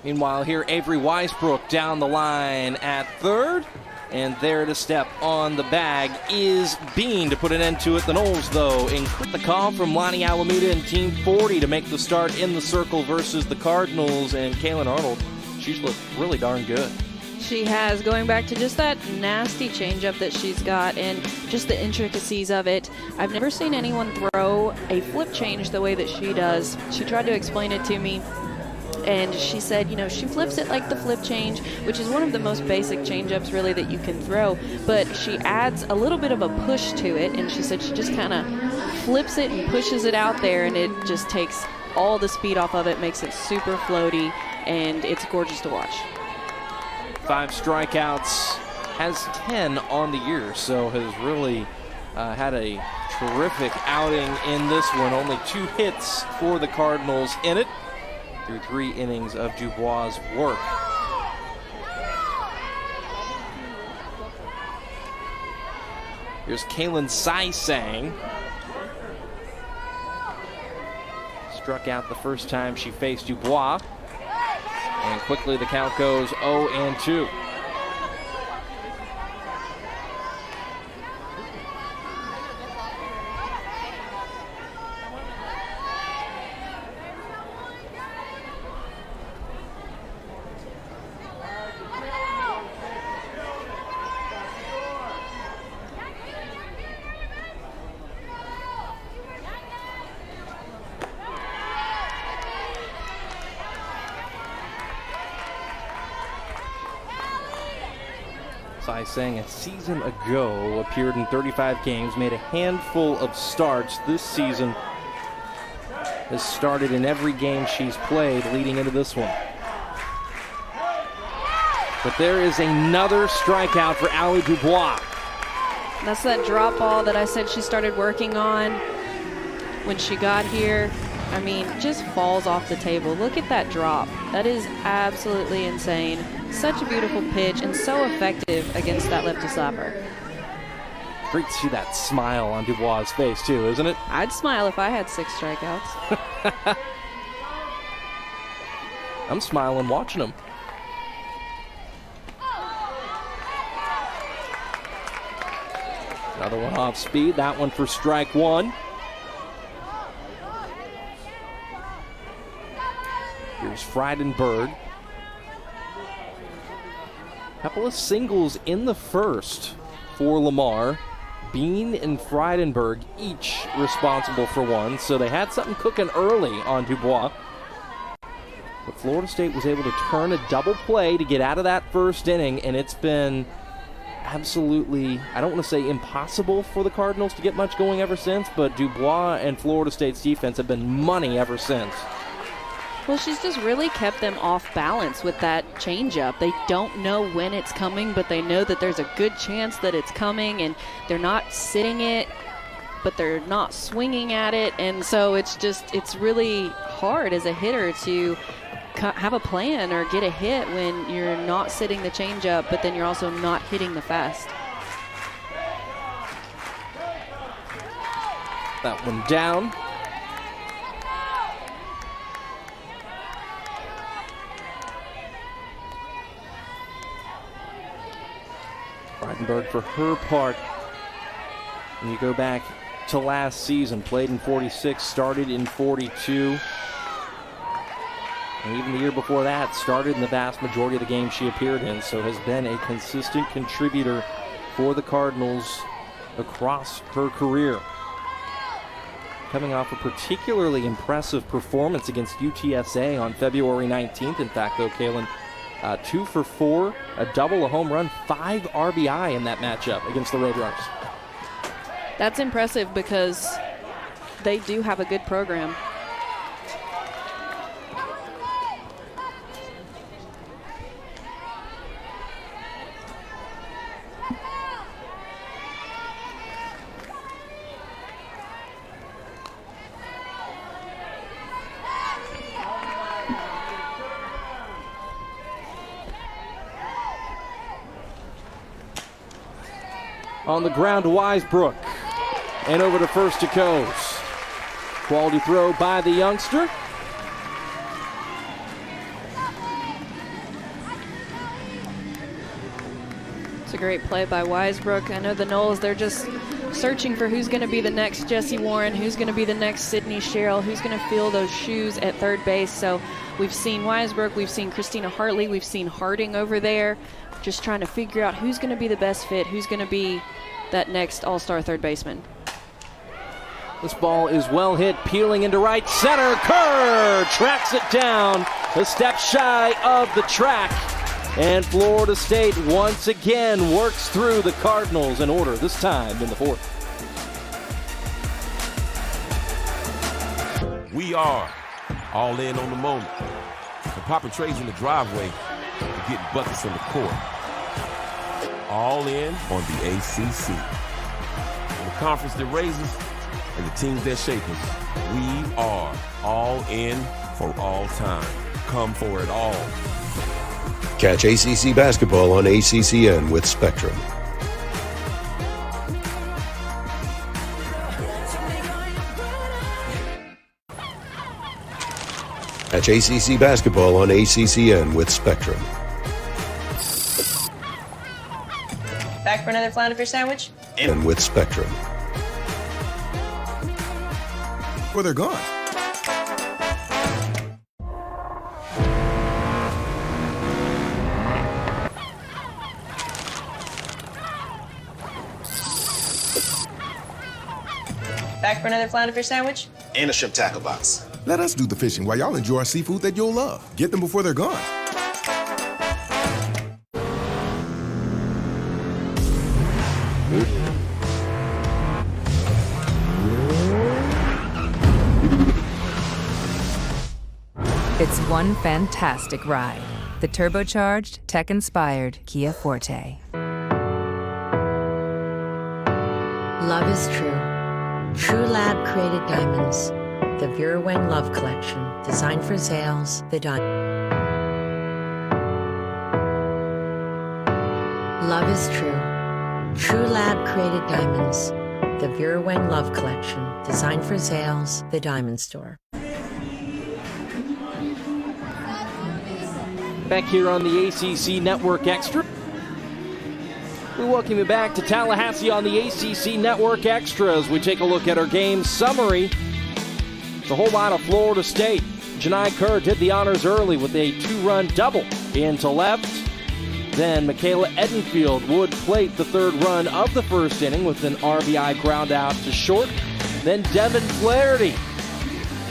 A: Meanwhile, here Avery Weisbrook down the line at third. And there to step on the bag is Bean to put an end to it. The Noles, though, include the call from Lonnie Alameda and Team 40 to make the start in the circle versus the Cardinals. And Kaylin Arnold, she's looked really darn good.
B: She has, going back to just that nasty changeup that she's got and just the intricacies of it. I've never seen anyone throw a flip change the way that she does. She tried to explain it to me, and she said, you know, she flips it like the flip change, which is one of the most basic changeups really that you can throw, but she adds a little bit of a push to it, and she said she just kind of flips it and pushes it out there, and it just takes all the speed off of it, makes it super floaty, and it's gorgeous to watch.
A: 5 strikeouts, has 10 on the year, so has really had a terrific outing in this one. Only 2 hits for the Cardinals in it through 3 innings of Dubois' work. Here's Kaylin Saisang. Struck out the first time she faced Dubois. And quickly the count goes 0-2. Saisang a season ago appeared in 35 games, made a handful of starts this season. Has started in every game she's played leading into this one. But there is another strikeout for Allie Dubois.
B: That's that drop ball that I said she started working on when she got here. I mean, just falls off the table. Look at that drop. That is absolutely insane. Such a beautiful pitch and so effective against that lefty slapper.
A: Great to see that smile on Dubois' face, too, isn't it?
B: I'd smile if I had 6 strikeouts.
A: I'm smiling watching him. Another one off speed. That one for strike 1. Here's Frydenberg. Couple of singles in the first for Lamar. Bean and Frydenberg each responsible for 1, so they had something cooking early on Dubois. But Florida State was able to turn a double play to get out of that first inning, and it's been absolutely, I don't want to say impossible for the Cardinals to get much going ever since, but Dubois and Florida State's defense have been money ever since.
B: Well, she's just really kept them off balance with that changeup. They don't know when it's coming, but they know that there's a good chance that it's coming, and they're not sitting it. but they're not swinging at it. And so it's really hard as a hitter to have a plan or get a hit when you're not sitting the changeup, but then you're also not hitting the fast.
A: That one down. Friedenberg, for her part, when you go back to last season, played in 46, started in 42. And even the year before that, started in the vast majority of the games she appeared in, so has been a consistent contributor for the Cardinals across her career. Coming off a particularly impressive performance against UTSA on February 19th. In fact, though, Kaylin, 2 for 4, a double, a home run, 5 RBI in that matchup against the Roadrunners.
B: That's impressive because they do have a good program.
A: On the ground, Weisbrook. And over to first to Coase. Quality throw by the youngster.
B: It's a great play by Weisbrook. I know the Noles, they're just searching for who's going to be the next Jesse Warren, who's going to be the next Sydney Sherrill, who's going to fill those shoes at third base. So we've seen Weisbrook, we've seen Christina Hartley, we've seen Harding over there, just trying to figure out who's going to be the best fit, who's going to be that next all-star third baseman.
A: This ball is well hit, peeling into right center. Kerr tracks it down a step shy of the track. And Florida State once again works through the Cardinals in order, this time in the fourth.
G: We are all in on the moment. The popping trades in the driveway and getting buckets from the court. All in on the ACC. And the conference that raises and the teams that shape us. We are all in for all time. Come for it all.
H: Catch ACC basketball on ACCN with Spectrum. Catch ACC basketball on ACCN with Spectrum.
I: Back for another flounder fish sandwich?
H: And with Spectrum.
J: Where they're gone.
I: Back for another flounder fish sandwich?
J: And a shrimp tackle box. Let us do the fishing while y'all enjoy seafood that you'll love. Get them before they're gone.
K: It's one fantastic ride. The turbocharged, tech-inspired Kia Forte.
L: Love is true. True Lab created diamonds. The Vera Wang Love Collection, designed for Zales, the diamond. Love is true. True Lab created diamonds. The Vera Wang Love Collection, designed for Zales, the diamond store.
A: Back here on the ACC Network Extra. We welcome you back to Tallahassee on the ACC Network Extra as we take a look at our game summary. It's a whole lot of Florida State. Janai Kerr did the honors early with a 2-run double into left. Then Michaela Edenfield would plate the 3rd run of the first inning with an RBI ground out to short. Then Devin Flaherty.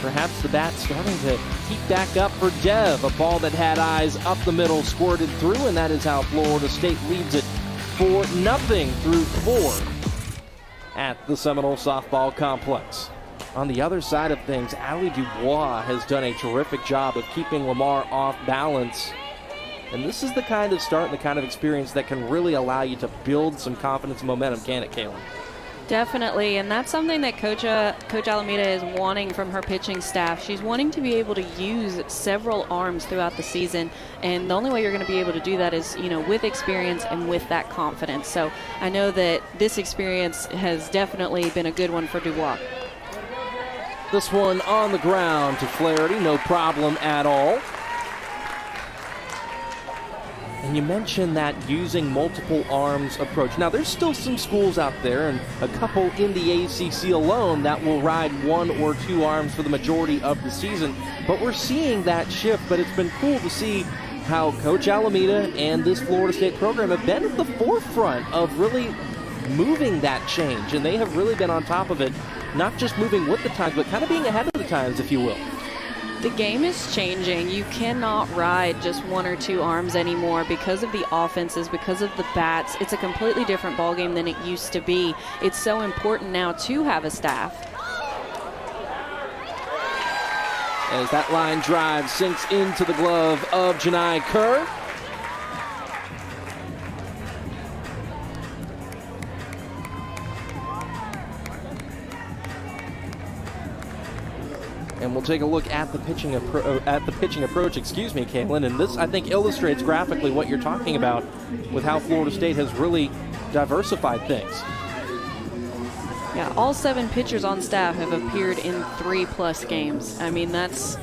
A: Perhaps the bat starting to heat back up for Dev. A ball that had eyes up the middle squirted through, and that is how Florida State leads it 4-0 through 4 at the Seminole Softball Complex. On the other side of things, Allie Dubois has done a terrific job of keeping Lamar off balance. And this is the kind of start and the kind of experience that can really allow you to build some confidence and momentum, can it, Kaylin?
B: Definitely, and that's something that Coach Alameda is wanting from her pitching staff. She's wanting to be able to use several arms throughout the season, and the only way you're going to be able to do that is, with experience and with that confidence. So I know that this experience has definitely been a good one for Dubois.
A: This one on the ground to Flaherty, no problem at all. And you mentioned that using multiple arms approach. Now, there's still some schools out there, and a couple in the ACC alone, that will ride one or two arms for the majority of the season. But we're seeing that shift, but it's been cool to see how Coach Alameda and this Florida State program have been at the forefront of really moving that change. And they have really been on top of it, not just moving with the times, but kind of being ahead of the times, if you will.
B: The game is changing. You cannot ride just one or two arms anymore because of the offenses, because of the bats. It's a completely different ballgame than it used to be. It's so important now to have a staff.
A: As that line drive sinks into the glove of Janai Kerr. And we'll take a look at the pitching approach, Caitlin. And this, I think, illustrates graphically what you're talking about with how Florida State has really diversified things.
B: Yeah, all 7 pitchers on staff have appeared in 3+ games. I mean, that's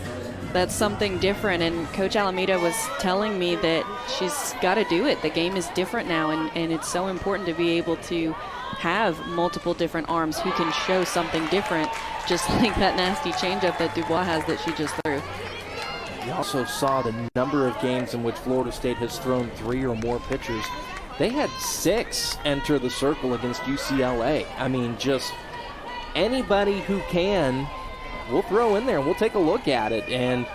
B: something different. And Coach Alameda was telling me that she's got to do it. The game is different now, and it's so important to be able to have multiple different arms who can show something different, just like that nasty changeup that Dubois has that she just threw.
A: We also saw the number of games in which Florida State has thrown 3 or more pitchers. They had 6 enter the circle against UCLA. I mean, just anybody who can, we'll throw in there and we'll take a look at it. And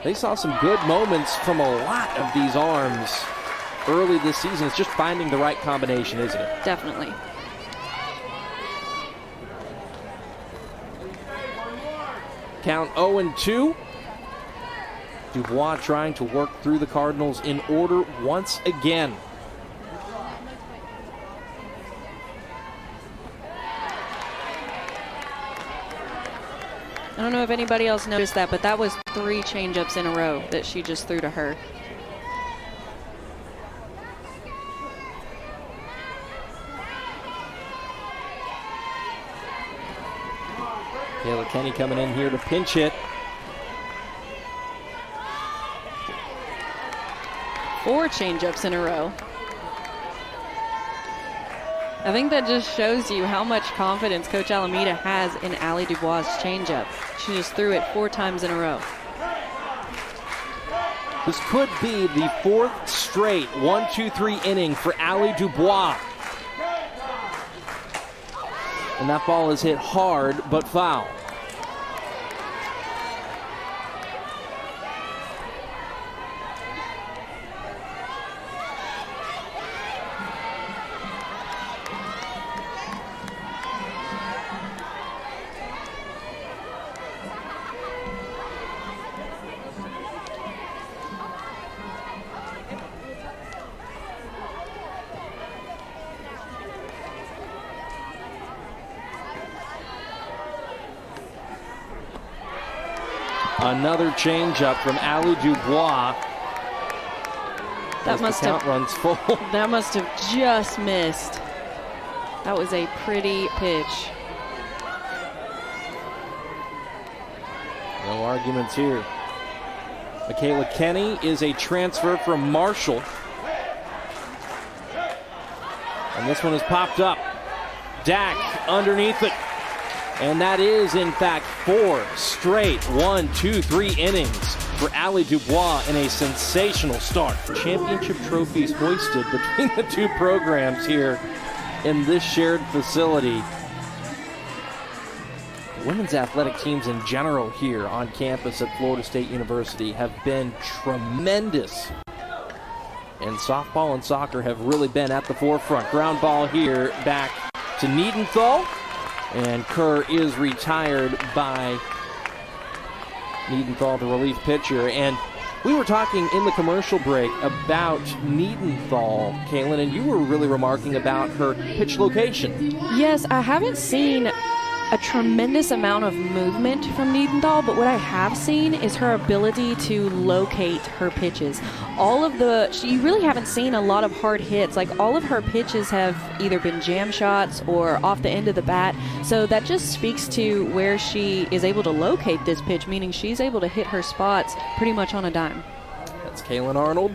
A: they saw some good moments from a lot of these arms early this season. It's just finding the right combination, isn't it?
B: Definitely.
A: Count 0-2. Dubois trying to work through the Cardinals in order once again.
B: I don't know if anybody else noticed that, but that was 3 changeups in a row that she just threw to her.
A: Kayla Kenny coming in here to pinch hit.
B: 4 changeups in a row. I think that just shows you how much confidence Coach Alameda has in Allie Dubois' changeup. She just threw it 4 times in a row.
A: This could be the 4th straight 1-2-3 inning for Allie Dubois. And that ball is hit hard but foul. Another changeup from Allie Dubois.
B: That must have
A: runs full.
B: That must have just missed. That was a pretty pitch.
A: No arguments here. Michaela Kenny is a transfer from Marshall. And this one has popped up. Dak underneath it. And that is, in fact, 4 straight 1-2-3 innings for Allie Dubois in a sensational start. Championship trophies hoisted between the 2 programs here in this shared facility. Women's athletic teams in general here on campus at Florida State University have been tremendous. And softball and soccer have really been at the forefront. Ground ball here back to Niedenthal. And Kerr is retired by Niedenthal, the relief pitcher. And We were talking in the commercial break about Niedenthal, Kaylin, and you were really remarking about her pitch location.
B: Yes, I haven't seen a tremendous amount of movement from Niedenthal, but what I have seen is her ability to locate her pitches. You really haven't seen a lot of hard hits. Like, all of her pitches have either been jam shots or off the end of the bat. So that just speaks to where she is able to locate this pitch, meaning she's able to hit her spots pretty much on a dime.
A: That's Kaylin Arnold.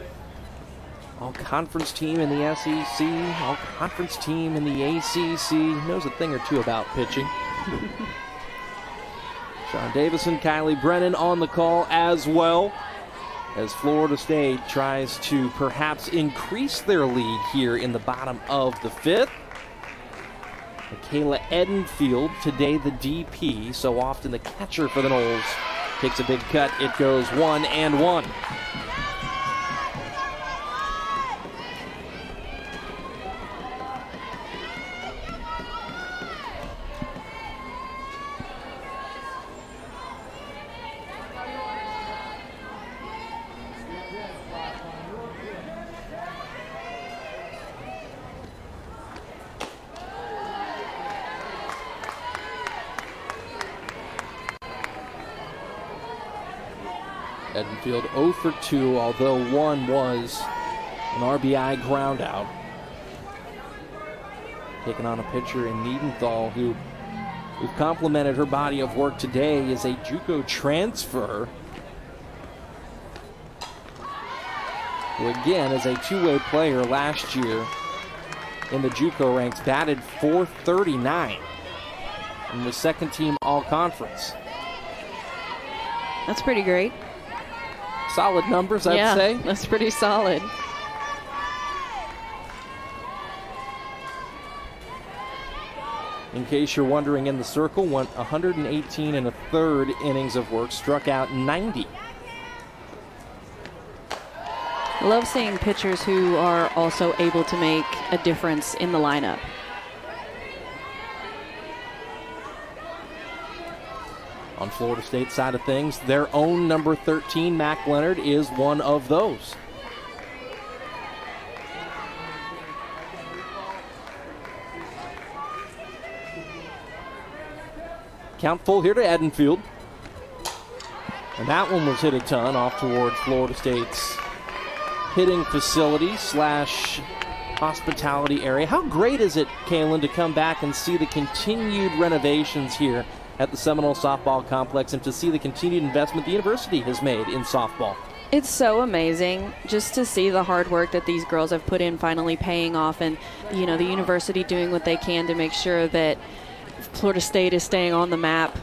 A: All-conference team in the SEC, all-conference team in the ACC. Knows a thing or two about pitching. Sean Davison, Kylie Brennan on the call as well, as Florida State tries to perhaps increase their lead here in the bottom of the fifth. Michaela Edenfield, today the DP, so often the catcher for the Noles, takes a big cut. It goes 1-1. Edenfield 0 for 2, although one was an RBI ground out. Taking on a pitcher in Niedenthal, who we've complimented her body of work today, is a JUCO transfer, who again is a two-way player last year in the JUCO ranks, batted .439 and was second team all-conference.
B: That's pretty great.
A: Solid numbers, I'd say.
B: That's pretty solid.
A: In case you're wondering, in the circle, went 118 and a third innings of work, struck out 90.
B: I love seeing pitchers who are also able to make a difference in the lineup.
A: On Florida State side of things, their own number 13, Mac Leonard, is one of those. Count full here to Edenfield. And that one was hit a ton off towards Florida State's hitting facility / hospitality area. How great is it, Kaylin, to come back and see the continued renovations here at the Seminole Softball Complex and to see the continued investment the university has made in softball?
B: It's so amazing just to see the hard work that these girls have put in finally paying off, and the university doing what they can to make sure that Florida State is staying on the map.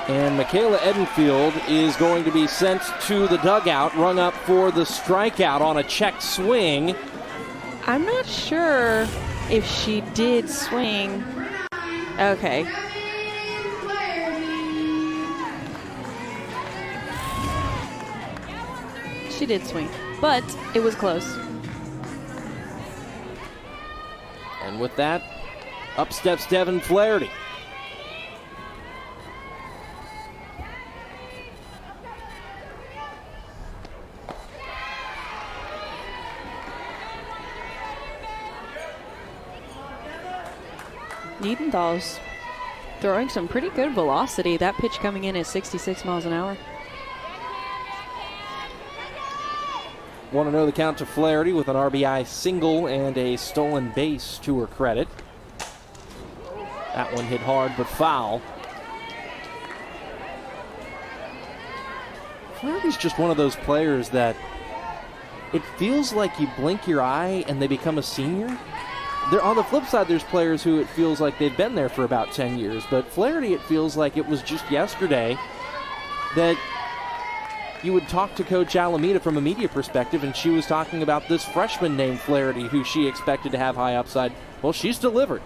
A: And Michaela Edenfield is going to be sent to the dugout, rung up for the strikeout on a check swing.
B: I'm not sure if she did swing. Okay. She did swing, but it was close.
A: And with that, up steps Devin Flaherty.
B: Niedenthal's throwing some pretty good velocity. That pitch coming in at 66 miles an hour.
A: Want to know the count to Flaherty with an RBI single and a stolen base to her credit. That one hit hard but foul. Flaherty's just one of those players that it feels like you blink your eye and they become a senior. On the flip side, there's players who it feels like they've been there for about 10 years. But Flaherty, it feels like it was just yesterday that you would talk to Coach Alameda from a media perspective, and she was talking about this freshman named Flaherty who she expected to have high upside. Well, she's delivered.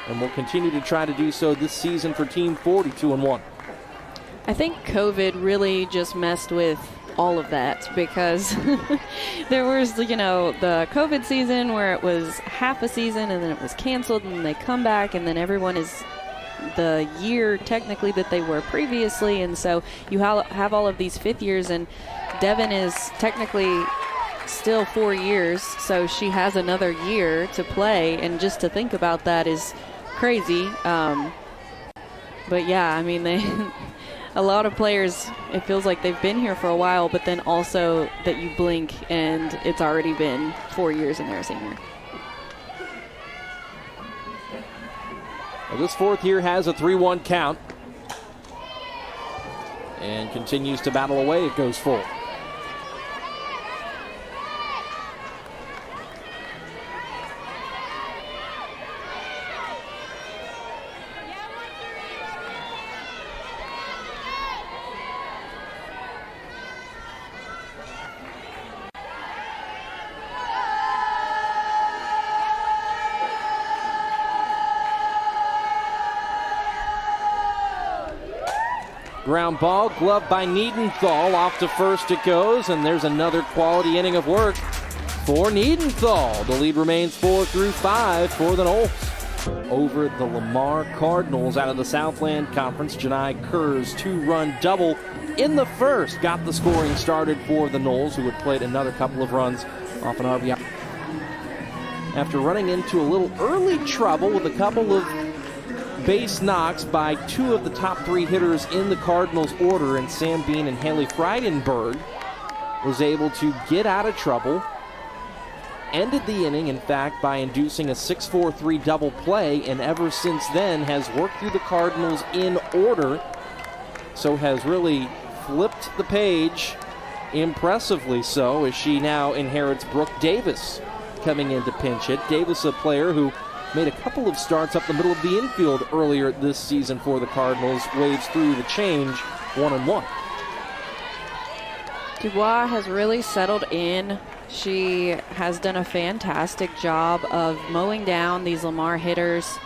A: And will continue to try to do so this season for Team 42-1.
B: I think COVID really just messed with all of that, because there was, the COVID season where it was half a season and then it was canceled and they come back and then everyone is the year technically that they were previously, and so you have all of these fifth years, and Devin is technically still 4 years, so she has another year to play, and just to think about that is crazy. But yeah, I mean, a lot of players, it feels like they've been here for a while, but then also that you blink and it's already been 4 years and they're a senior.
A: Well, this fourth year has a 3-1 count and continues to battle away. It goes full. Ground ball, gloved by Niedenthal. Off to first it goes, and there's another quality inning of work for Niedenthal. The lead remains 4-5 for the Noles. Over the Lamar Cardinals out of the Southland Conference, Janai Kerr's 2-run double in the first got the scoring started for the Noles, who had played another couple of runs off an RBI. After running into a little early trouble with a couple of base knocks by two of the top three hitters in the Cardinals order, and Sam Bean and Haley Freidenberg, was able to get out of trouble. Ended the inning, in fact, by inducing a 6-4-3 double play, and ever since then has worked through the Cardinals in order. So has really flipped the page, impressively so, as she now inherits Brooke Davis coming in to pinch hit. Davis, a player who made a couple of starts up the middle of the infield earlier this season for the Cardinals, waves through the change 1-1.
B: Dubois has really settled in. She has done a fantastic job of mowing down these Lamar hitters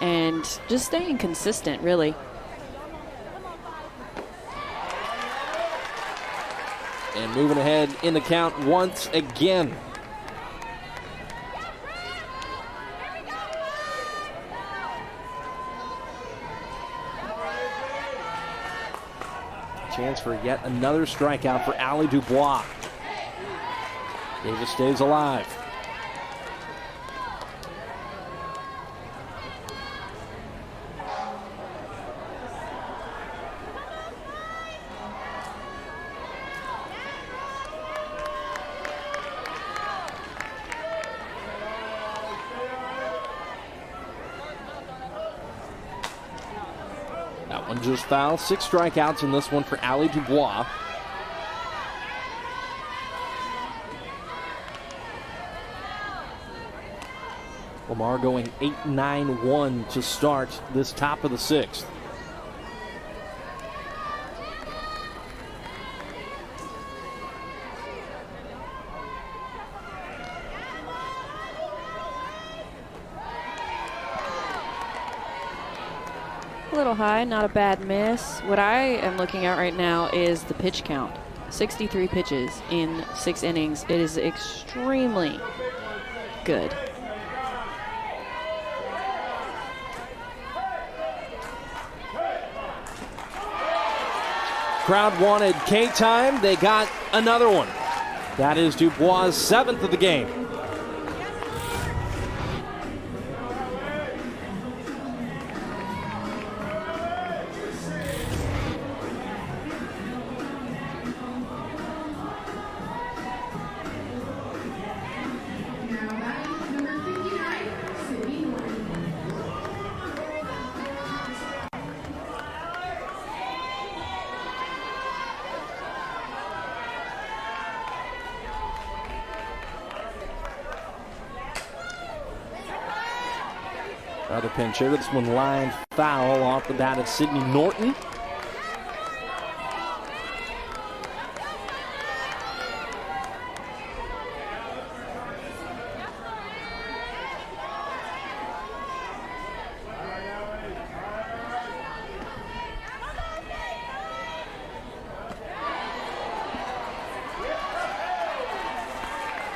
B: and just staying consistent, really.
A: And moving ahead in the count once again. Chance for yet another strikeout for Allie Dubois. Davis stays alive. That one just foul. 6 strikeouts in this one for Allie Dubois. Lamar going 8-9-1 to start this top of the 6th.
B: A little high, not a bad miss. What I am looking at right now is the pitch count. 63 pitches in 6 innings. It is extremely good.
A: Crowd wanted K-time. They got another one. That is Dubois' 7th of the game. Another pinch hitter. This one lined foul off the bat of Sydney Norton.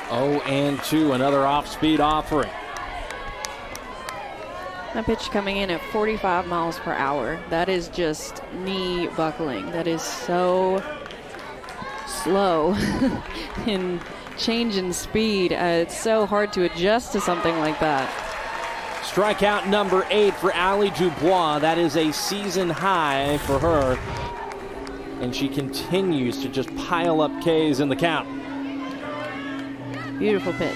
A: Oh, and 2, another off-speed offering.
B: That pitch coming in at 45 miles per hour. That is just knee buckling. That is so slow in change in speed. It's so hard to adjust to something like that.
A: Strikeout number 8 for Allie Dubois. That is a season high for her. And she continues to just pile up Ks in the count.
B: Beautiful pitch.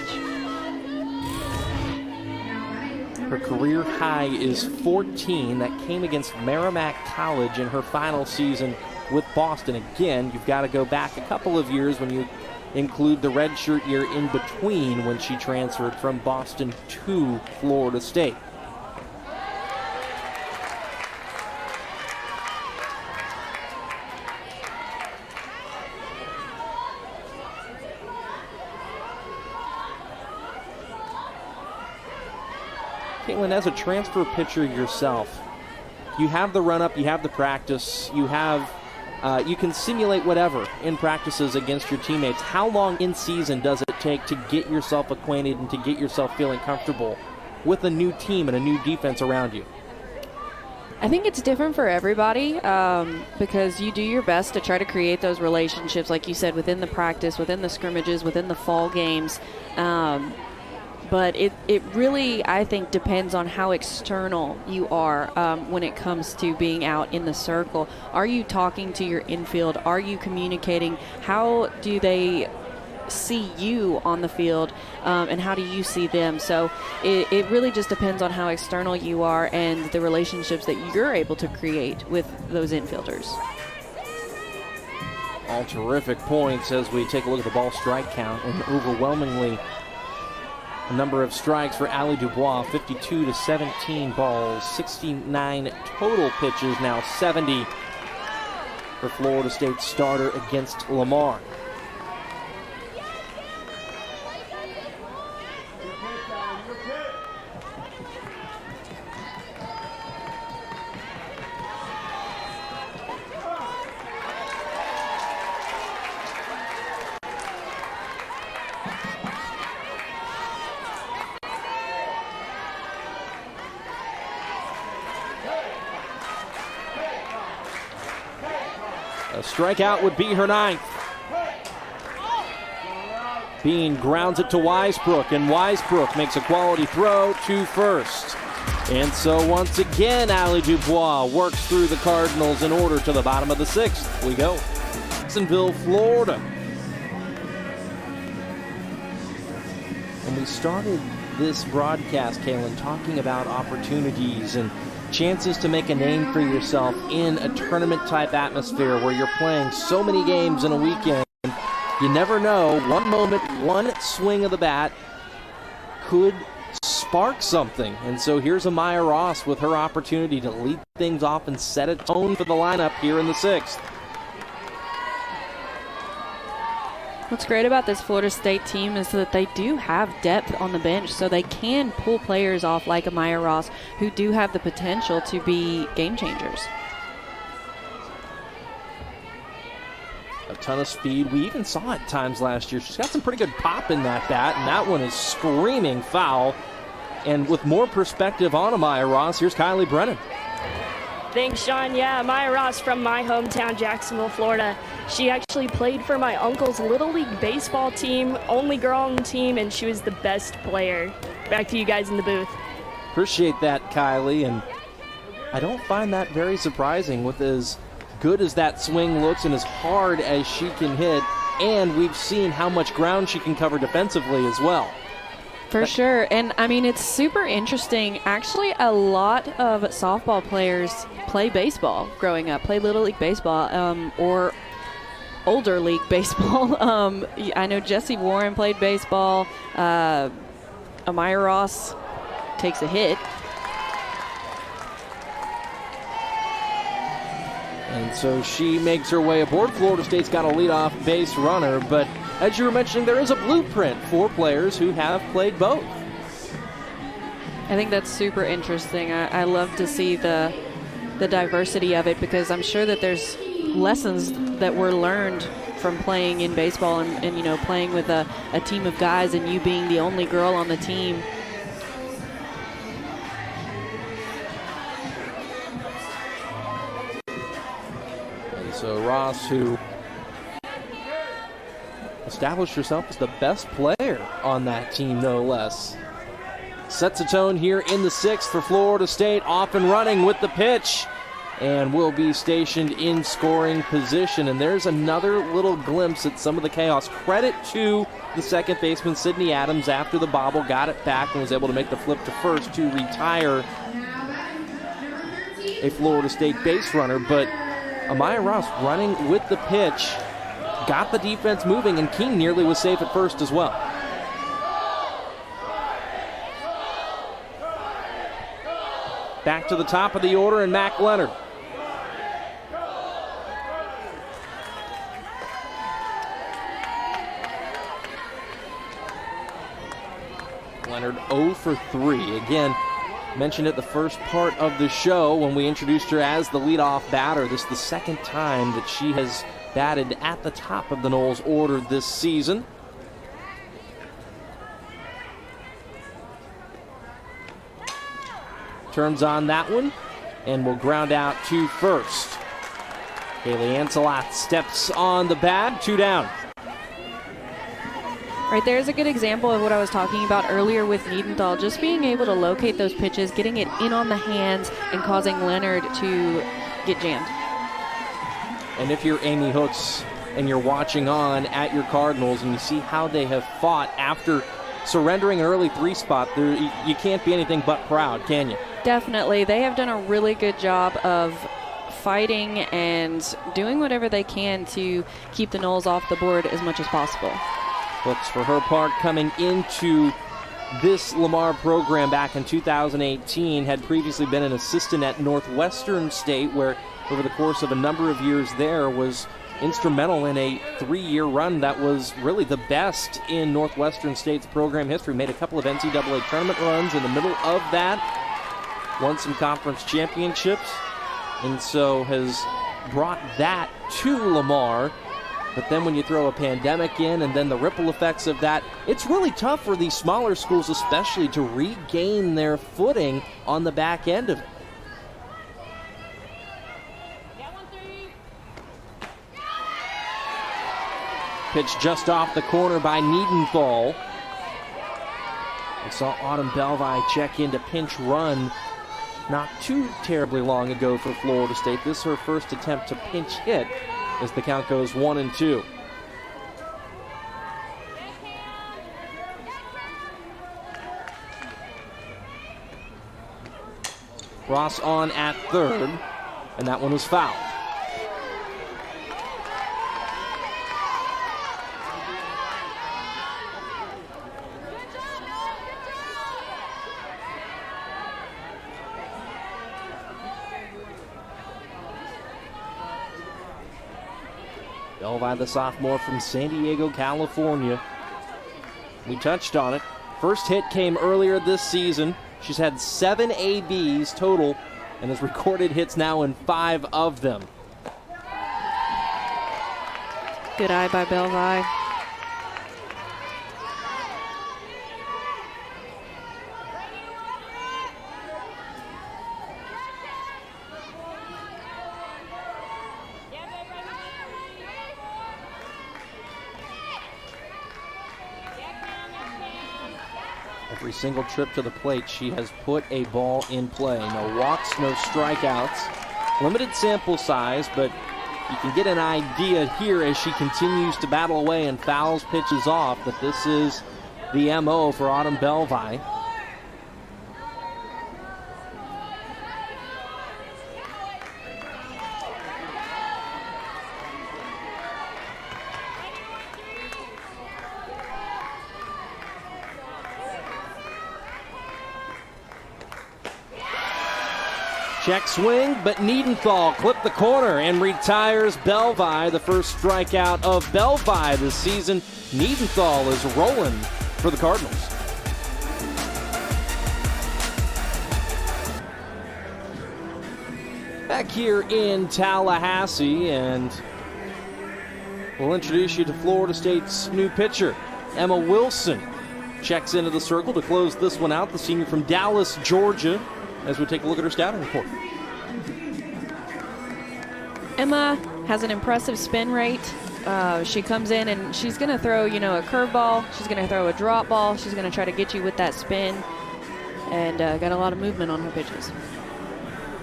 A: Her career high is 14. That came against Merrimack College in her final season with Boston. Again, you've got to go back a couple of years when you include the redshirt year in between when she transferred from Boston to Florida State. Caitlin, as a transfer pitcher yourself, you have the run-up, you have the practice, you can simulate whatever in practices against your teammates. How long in season does it take to get yourself acquainted and to get yourself feeling comfortable with a new team and a new defense around you?
B: I think it's different for everybody because you do your best to try to create those relationships, like you said, within the practice, within the scrimmages, within the fall games. But it really, I think, depends on how external you are when it comes to being out in the circle. Are you talking to your infield? Are you communicating? How do they see you on the field, and how do you see them? So it really just depends on how external you are and the relationships that you're able to create with those infielders.
A: All terrific points as we take a look at the ball strike count, and overwhelmingly a number of strikes for Allie Dubois, 52 to 17 balls, 69 total pitches, now 70 for Florida State starter against Lamar. A strikeout would be her 9th. Bean grounds it to Weisbrook, and Weisbrook makes a quality throw to first. And so once again, Allie Dubois works through the Cardinals in order to the bottom of the 6th. We go. Jacksonville, Florida. And we started this broadcast, Kaylin, talking about opportunities and chances to make a name for yourself in a tournament-type atmosphere where you're playing so many games in a weekend. You never know. One moment, one swing of the bat could spark something. And so here's Amaya Ross with her opportunity to lead things off and set a tone for the lineup here in the 6th.
B: What's great about this Florida State team is that they do have depth on the bench, so they can pull players off like Amaya Ross who do have the potential to be game changers.
A: A ton of speed. We even saw it times last year. She's got some pretty good pop in that bat, and that one is screaming foul. And with more perspective on Amaya Ross, here's Kylie Brennan.
C: Thanks, Sean. Yeah, Amaya Ross from my hometown, Jacksonville, Florida. She actually played for my uncle's Little League baseball team, only girl on the team, and she was the best player. Back to you guys in the booth.
A: Appreciate that, Kylie, and I don't find that very surprising with as good as that swing looks and as hard as she can hit, and we've seen how much ground she can cover defensively as well.
B: For sure. And, I mean, it's super interesting. Actually, a lot of softball players play baseball growing up, play Little League baseball or older league baseball. I know Jessie Warren played baseball. Amaya Ross takes a hit.
A: And so she makes her way aboard. Florida State's got a leadoff base runner, but as you were mentioning, there is a blueprint for players who have played both.
B: I think that's super interesting. I love to see the diversity of it because I'm sure that there's lessons that were learned from playing in baseball and you know, playing with a team of guys and you being the only girl on the team.
A: Ross, who established herself as the best player on that team, no less. Sets a tone here in the 6th for Florida State, off and running with the pitch, and will be stationed in scoring position. And there's another little glimpse at some of the chaos. Credit to the second baseman, Sydney Adams, after the bobble, got it back and was able to make the flip to first to retire a Florida State base runner. But Amaya Ross running with the pitch, got the defense moving, and King nearly was safe at first as well. Back to the top of the order, and Mac Leonard. Leonard 0 for 3. Again, mentioned at the first part of the show when we introduced her as the leadoff batter. This is the second time that she has batted at the top of the Noles order this season. Turns on that one and will ground out to first. Kaylee Ancelot steps on the bat, 2 down.
B: Right there's a good example of what I was talking about earlier with Niedenthal, just being able to locate those pitches, getting it in on the hands, and causing Leonard to get jammed.
A: And if you're Amy Hooks and you're watching on at your Cardinals and you see how they have fought after surrendering an early 3 spot, you can't be anything but proud, can you?
B: Definitely. They have done a really good job of fighting and doing whatever they can to keep the Noles off the board as much as possible.
A: Hooks, for her part, coming into this Lamar program back in 2018, had previously been an assistant at Northwestern State, where over the course of a number of years there was instrumental in a 3-year run that was really the best in Northwestern State's program history. Made a couple of NCAA tournament runs in the middle of that, won some conference championships, and so has brought that to Lamar. But then when you throw a pandemic in and then the ripple effects of that, it's really tough for these smaller schools especially to regain their footing on the back end of it. Pitch just off the corner by Niedenthal. We saw Autumn Belvi check into pinch run not too terribly long ago for Florida State. This is her first attempt to pinch hit as the count goes 1-2. Ross on at third, and that one was fouled. Belvi, the sophomore from San Diego, California. We touched on it. First hit came earlier this season. She's had 7 ABs total and has recorded hits now in 5 of them.
B: Good eye by Belvi.
A: Every single trip to the plate, she has put a ball in play. No walks, no strikeouts. Limited sample size, but you can get an idea here as she continues to battle away and fouls pitches off that this is the MO for Autumn Belvi. Check swing, but Niedenthal clipped the corner and retires Belvi. The first strikeout of Belvi this season. Niedenthal is rolling for the Cardinals. Back here in Tallahassee, and we'll introduce you to Florida State's new pitcher, Emma Wilson. Checks into the circle to close this one out, the senior from Dallas, Georgia, as we take a look at her scouting report.
B: Emma has an impressive spin rate. She comes in and she's going to throw, you know, a curveball. She's going to throw a drop ball. She's going to try to get you with that spin, and got a lot of movement on her pitches.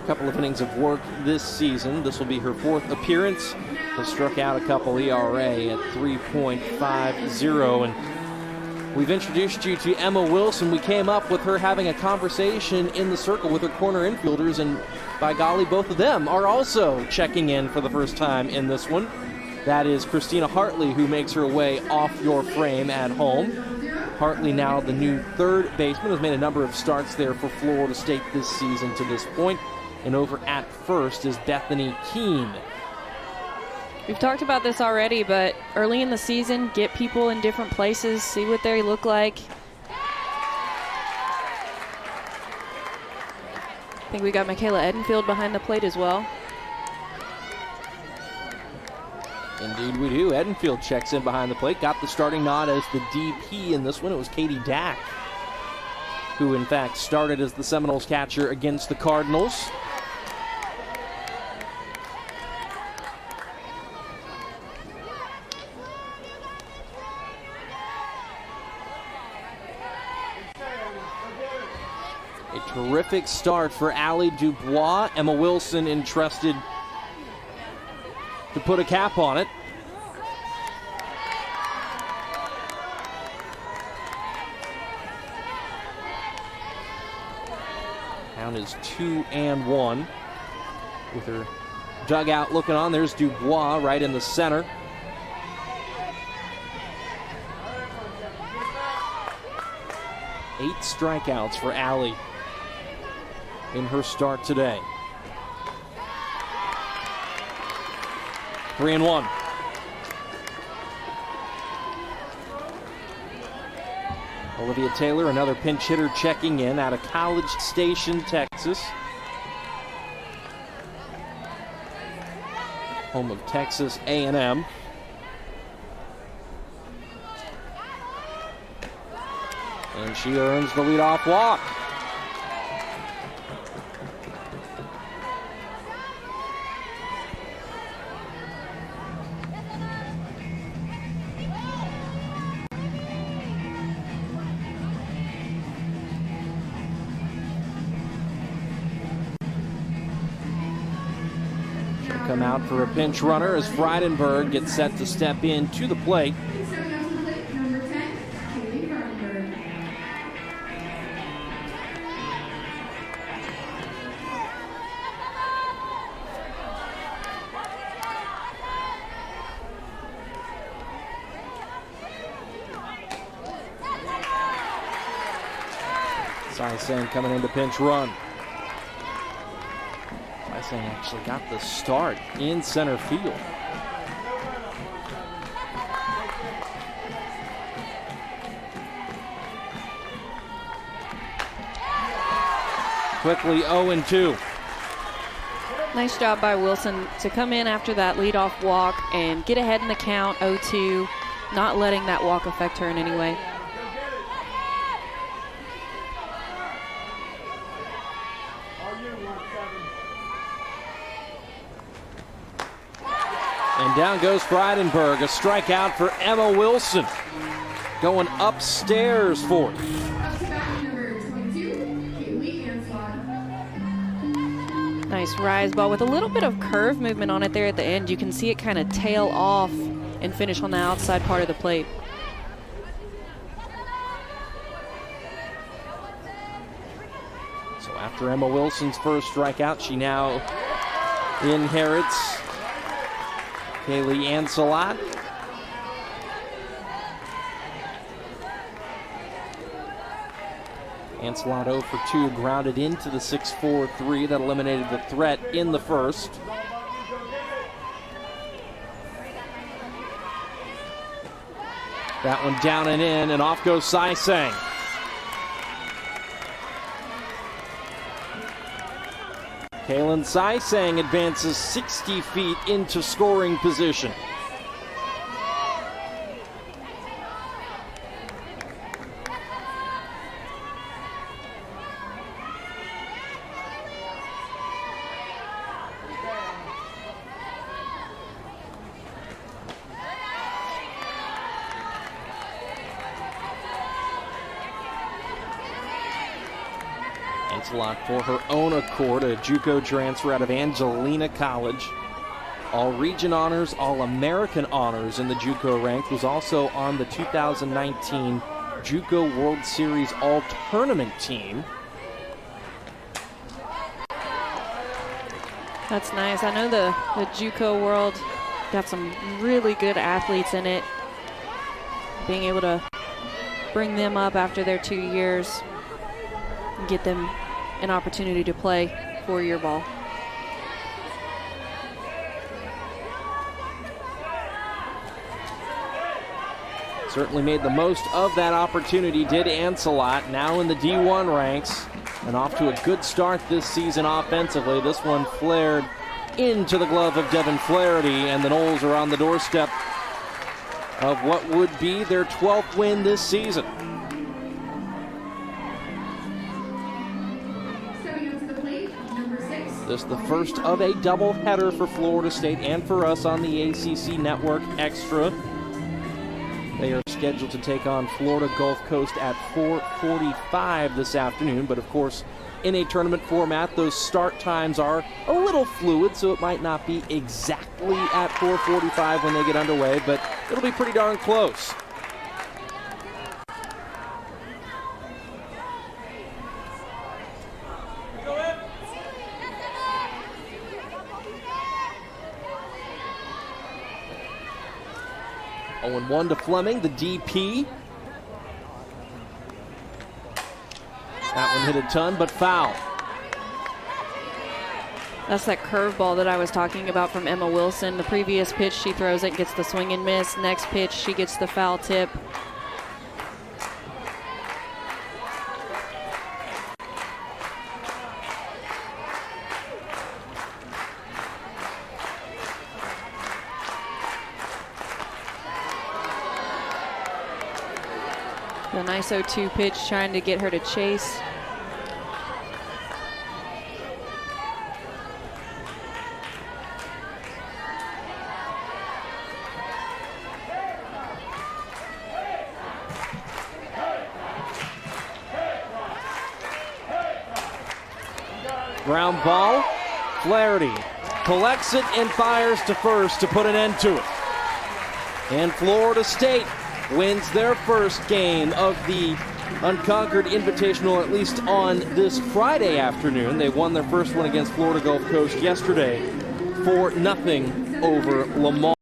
A: A couple of innings of work this season. This will be her 4th appearance. Has struck out a couple, ERA at 3.50, and we've introduced you to Emma Wilson. We came up with her having a conversation in the circle with her corner infielders, and by golly, both of them are also checking in for the first time in this one. That is Christina Hartley, who makes her way off your frame at home. Hartley, now the new 3rd baseman, has made a number of starts there for Florida State this season to this point. And over at first is Bethany Keene.
B: We've talked about this already, but early in the season, get people in different places, see what they look like. I think we got Michaela Edenfield behind the plate as well.
A: Indeed we do. Edenfield checks in behind the plate. Got the starting nod as the DP in this one. It was Katie Dack, who in fact started as the Seminoles catcher against the Cardinals. A terrific start for Allie Dubois. Emma Wilson entrusted to put a cap on it. Count is 2-1 with her dugout looking on. There's Dubois right in the center. Eight strikeouts for Allie in her start today. 3-1. Olivia Taylor, another pinch hitter, checking in out of College Station, Texas. Home of Texas A&M. And she earns the leadoff walk. She'll come out for a pinch runner as Freidenberg gets set to step in to the plate. Saisang coming in to pinch run. Saisang actually got the start in center field. Quickly 0-2.
B: Nice job by Wilson to come in after that leadoff walk and get ahead in the count, 0-2, not letting that walk affect her in any way.
A: And down goes Freidenberg, a strikeout for Emma Wilson. Going upstairs for it.
B: Nice rise ball with a little bit of curve movement on it there at the end. You can see it kind of tail off and finish on the outside part of the plate.
A: So after Emma Wilson's first strikeout, she now inherits Kaylee Ancelot. Ancelot 0 for 2, grounded into the 6-4-3 that eliminated the threat in the first. That one down and in, and off goes Saisang. Kaylin Saisang advances 60 feet into scoring position. Ancelot, for her own accord, a JUCO transfer out of Angelina College. All-region honors, all-American honors in the JUCO ranks, was also on the 2019 JUCO World Series All-Tournament team.
B: That's nice. I know the JUCO world got some really good athletes in it. Being able to bring them up after their 2 years and get them an opportunity to play 4-year ball.
A: Certainly made the most of that opportunity, did Ancelot, now in the D1 ranks, and off to a good start this season offensively. This one flared into the glove of Devin Flaherty, and the Noles are on the doorstep of what would be their 12th win this season.
D: Stepping up to the plate, number 6.
A: This is the first of a doubleheader for Florida State and for us on the ACC Network Extra. They are scheduled to take on Florida Gulf Coast at 4:45 this afternoon, but of course, in a tournament format, those start times are a little fluid, so it might not be exactly at 4:45 when they get underway, but it'll be pretty darn close. Oh, and 1 to Fleming, the DP. That one hit a ton, but foul.
B: That's that curveball that I was talking about from Emma Wilson. The previous pitch, she throws it, gets the swing and miss. Next pitch, she gets the foul tip. The nice 0-2 pitch, trying to get her to chase.
A: Ground ball. Flaherty collects it and fires to first to put an end to it. And Florida State wins their first game of the Unconquered Invitational, at least on this Friday afternoon. They won their first one against Florida Gulf Coast yesterday 4-0 over Lamar.